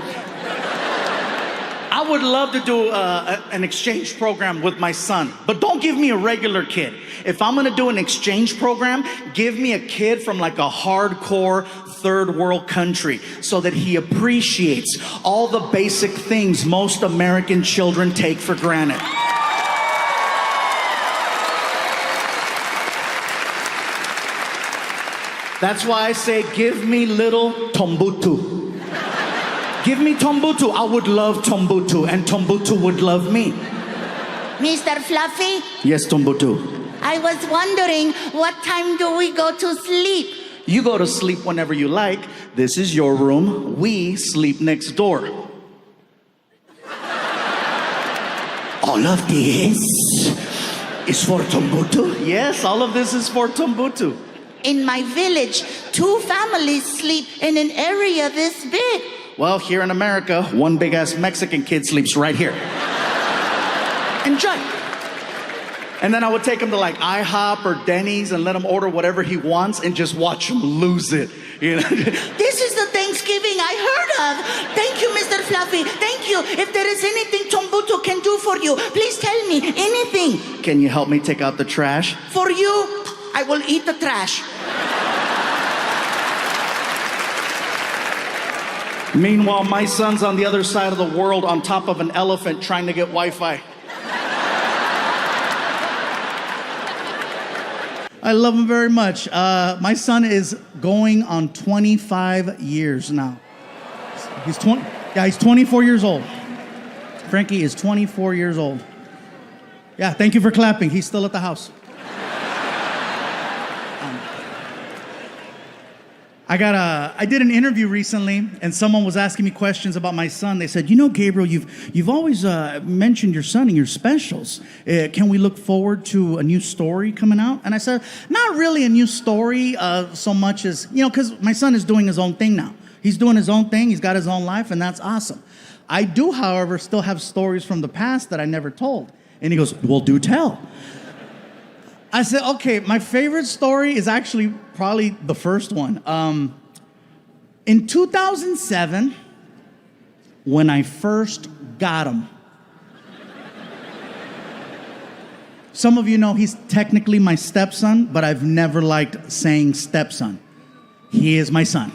I would love to do an exchange program with my son, but don't give me a regular kid. If I'm gonna do an exchange program, give me a kid from like a hardcore third world country so that he appreciates all the basic things most American children take for granted. That's why I say, give me little Tombutu. Give me Tombutu. I would love Tombutu, and Tombutu would love me. Mr. Fluffy? Yes, Tombutu. I was wondering, what time do we go to sleep? You go to sleep whenever you like. This is your room. We sleep next door. All of this is for Tombutu? Yes, all of this is for Tombutu. In my village, 2 families sleep in an area this big. Well, here in America, one big-ass Mexican kid sleeps right here. Enjoy. And then I would take him to like IHOP or Denny's and let him order whatever he wants and just watch him lose it. You know? This is the Thanksgiving I heard of. Thank you, Mr. Fluffy. Thank you. If there is anything Tombuto can do for you, please tell me anything. Can you help me take out the trash? For you, I will eat the trash. Meanwhile, my son's on the other side of the world on top of an elephant trying to get Wi-Fi. I love him very much. My son is going on 25 years now. He's 20. Yeah, he's 24 years old. Frankie is 24 years old. Yeah, thank you for clapping. He's still at the house. I did an interview recently, and someone was asking me questions about my son. They said, Gabriel, you've always mentioned your son in your specials. Can we look forward to a new story coming out? And I said, not really a new story so much as, because my son is doing his own thing now. He's doing his own thing. He's got his own life, and that's awesome. I do, however, still have stories from the past that I never told. And he goes, well, do tell. I said, okay, my favorite story is actually probably the first one. In 2007, when I first got him, some of you know he's technically my stepson, but I've never liked saying stepson. He is my son.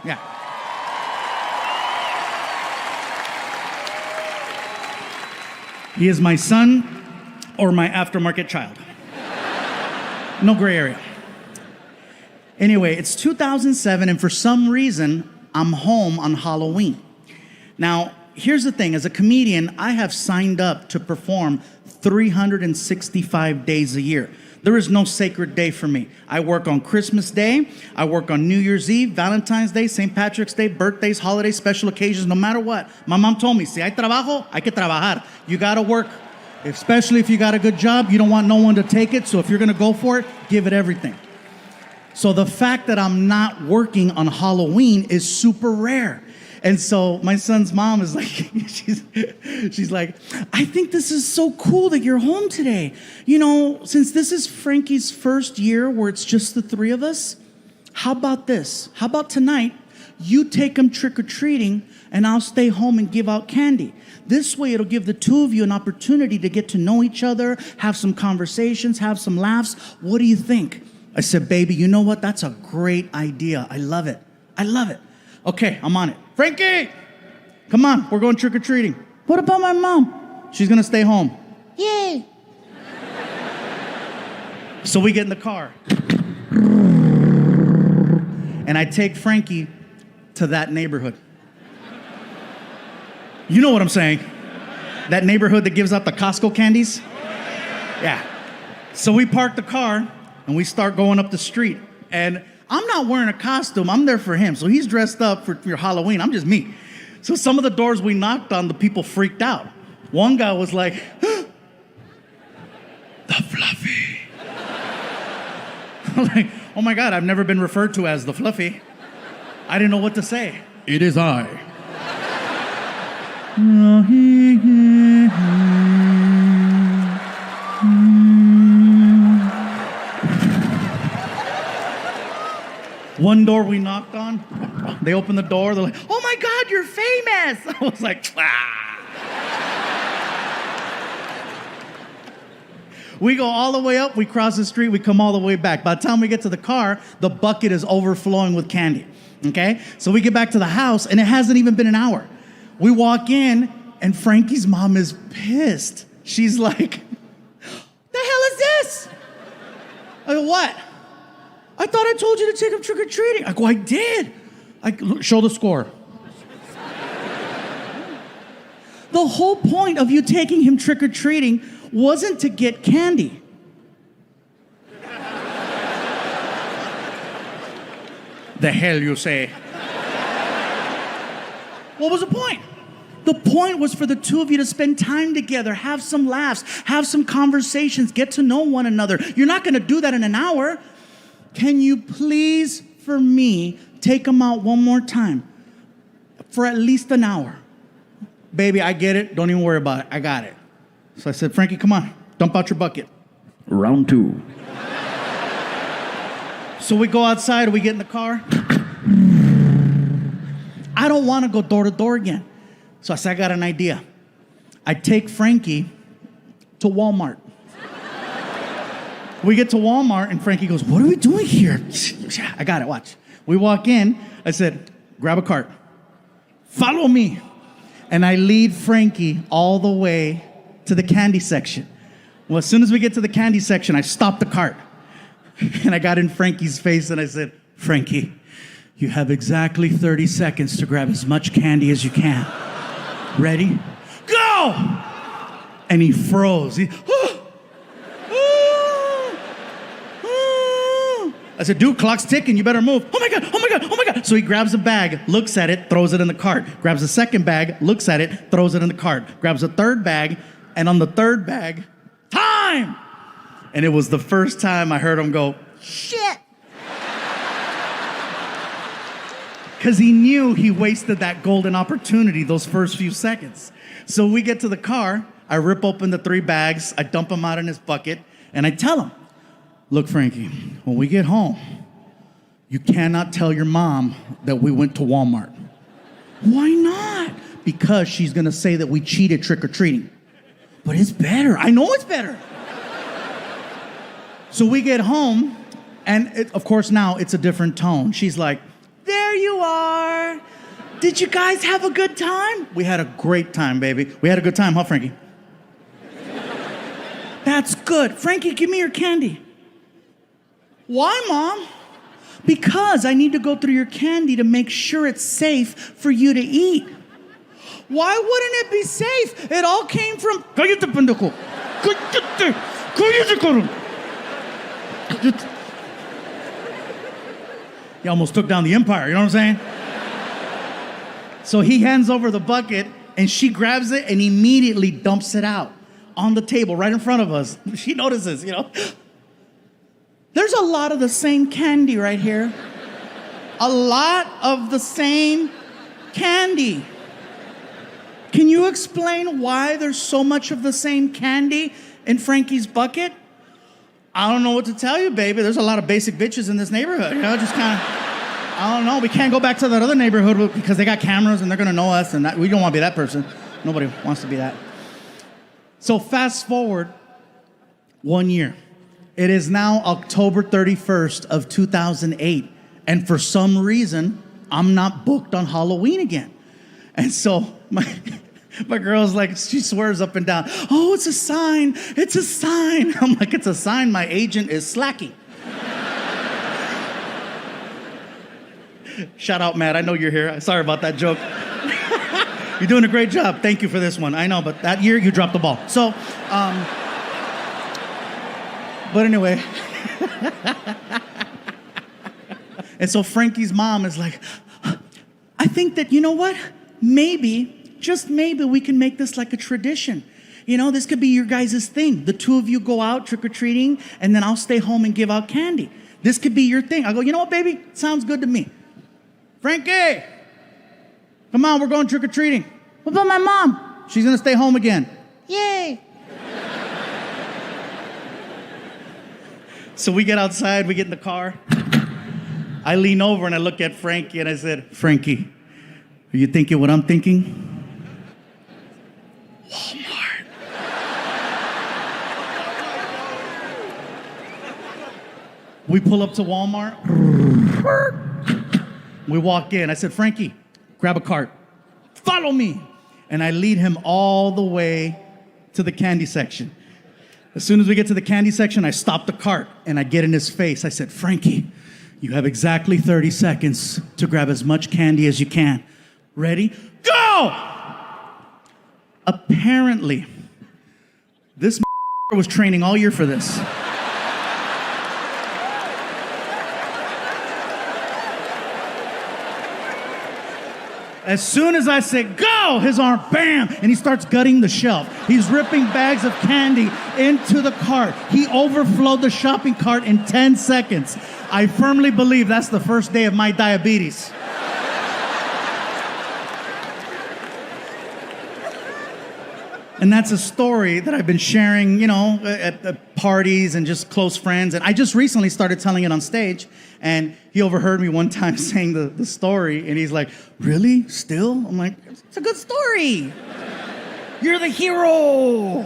Yeah. He is my son or my aftermarket child. No gray area. Anyway, it's 2007, and for some reason, I'm home on Halloween. Now, here's the thing. As a comedian, I have signed up to perform 365 days a year. There is no sacred day for me. I work on Christmas Day. I work on New Year's Eve, Valentine's Day, St. Patrick's Day, birthdays, holidays, special occasions, no matter what. My mom told me, si hay trabajo, hay que trabajar. You gotta work. Especially if you got a good job, you don't want no one to take it. So if you're gonna go for it, give it everything. So the fact that I'm not working on Halloween is super rare. And so my son's mom is like, she's like, I think this is so cool that you're home today. Since this is Frankie's first year where it's just the three of us, how about this? How about tonight, you take him trick-or-treating and I'll stay home and give out candy. This way it'll give the two of you an opportunity to get to know each other, have some conversations, have some laughs. What do you think? I said, baby, you know what? That's a great idea. I love it. I love it. Okay, I'm on it. Frankie, come on. We're going trick-or-treating. What about my mom? She's going to stay home. Yay. So we get in the car. And I take Frankie to that neighborhood. You know what I'm saying? That neighborhood that gives out the Costco candies? Yeah. So we park the car and we start going up the street. And I'm not wearing a costume. I'm there for him. So he's dressed up for Halloween. I'm just me. So some of the doors we knocked on, the people freaked out. One guy was like, the Fluffy. I'm like, oh my God, I've never been referred to as the Fluffy. I didn't know what to say. It is I. One door we knocked on, they opened the door, they're like, oh my God, you're famous. I was like, ah. We go all the way up, we cross the street, we come all the way back. By the time we get to the car, the bucket is overflowing with candy, okay? So we get back to the house, and it hasn't even been an hour. We walk in, and Frankie's mom is pissed. She's like, the hell is this? I go, what? I thought I told you to take him trick-or-treating. I go, I did. Show the score. The whole point of you taking him trick-or-treating wasn't to get candy. The hell you say? What was the point? The point was for the two of you to spend time together, have some laughs, have some conversations, get to know one another. You're not going to do that in an hour. Can you please, for me, take him out one more time for at least an hour? Baby, I get it. Don't even worry about it. I got it. So I said, Frankie, come on. Dump out your bucket. Round 2. So we go outside, we get in the car. I don't want to go door to door again. So I said, I got an idea. I take Frankie to Walmart. We get to Walmart and Frankie goes, what are we doing here? I got it, watch. We walk in, I said, grab a cart. Follow me. And I lead Frankie all the way to the candy section. Well, as soon as we get to the candy section, I stop the cart. And I got in Frankie's face and I said, Frankie, you have exactly 30 seconds to grab as much candy as you can. Ready? Go! And he froze. I said, dude, clock's ticking, you better move. Oh my God, oh my God, oh my God. So he grabs a bag, looks at it, throws it in the cart. Grabs a second bag, looks at it, throws it in the cart. Grabs a third bag, and on the third bag, time! And it was the first time I heard him go, shit! Because he knew he wasted that golden opportunity those first few seconds. So we get to the car, I rip open the 3 bags, I dump them out in his bucket, and I tell him, look, Frankie, when we get home, you cannot tell your mom that we went to Walmart. Why not? Because she's gonna say that we cheated trick-or-treating. But it's better, I know it's better. So we get home, and of course now it's a different tone. She's like, there you are. Did you guys have a good time? We had a great time, baby. We had a good time, huh, Frankie? That's good. Frankie, give me your candy. Why, Mom? Because I need to go through your candy to make sure it's safe for you to eat. Why wouldn't it be safe? It all came from... Cállate, pendejo. Cállate. Cállate, cabrón. Cállate. You almost took down the empire, you know what I'm saying? So he hands over the bucket, and she grabs it and immediately dumps it out on the table right in front of us. She notices, you know. There's a lot of the same candy right here. A lot of the same candy. Can you explain why there's so much of the same candy in Frankie's bucket? I don't know what to tell you, baby. There's a lot of basic bitches in this neighborhood, you know, just kind of, I don't know. We can't go back to that other neighborhood because they got cameras and they're gonna know us, and we don't wanna be that person. Nobody wants to be that. So fast forward 1 year. It is now October 31st of 2008, and for some reason, I'm not booked on Halloween again. And so my girl's like, she swears up and down, oh, it's a sign, it's a sign. I'm like, it's a sign my agent is slacking. Shout out, Matt, I know you're here. Sorry about that joke. You're doing a great job. Thank you for this one. I know, but that year you dropped the ball. So, but anyway. And so Frankie's mom is like, I think that, you know what? Maybe, just maybe we can make this like a tradition. You know, this could be your guys' thing. The two of you go out trick-or-treating, and then I'll stay home and give out candy. This could be your thing. I go, you know what, baby? Sounds good to me. Frankie, come on, we're going trick-or-treating. What about my mom? She's gonna stay home again. Yay. So we get outside, we get in the car. I lean over and I look at Frankie and I said, Frankie, are you thinking what I'm thinking? Walmart. We pull up to Walmart. We walk in. I said, Frankie, grab a cart. Follow me. And I lead him all the way to the candy section. As soon as we get to the candy section, I stop the cart and I get in his face. I said, Frankie, you have exactly 30 seconds to grab as much candy as you can. Ready? Go! Apparently, this was training all year for this. As soon as I said, go, his arm, bam, and he starts gutting the shelf. He's ripping bags of candy into the cart. He overflowed the shopping cart in 10 seconds. I firmly believe that's the first day of my diabetes. And that's a story that I've been sharing, at parties and just close friends. And I just recently started telling it on stage. And he overheard me one time saying the story. And he's like, really? Still? I'm like, it's a good story. You're the hero.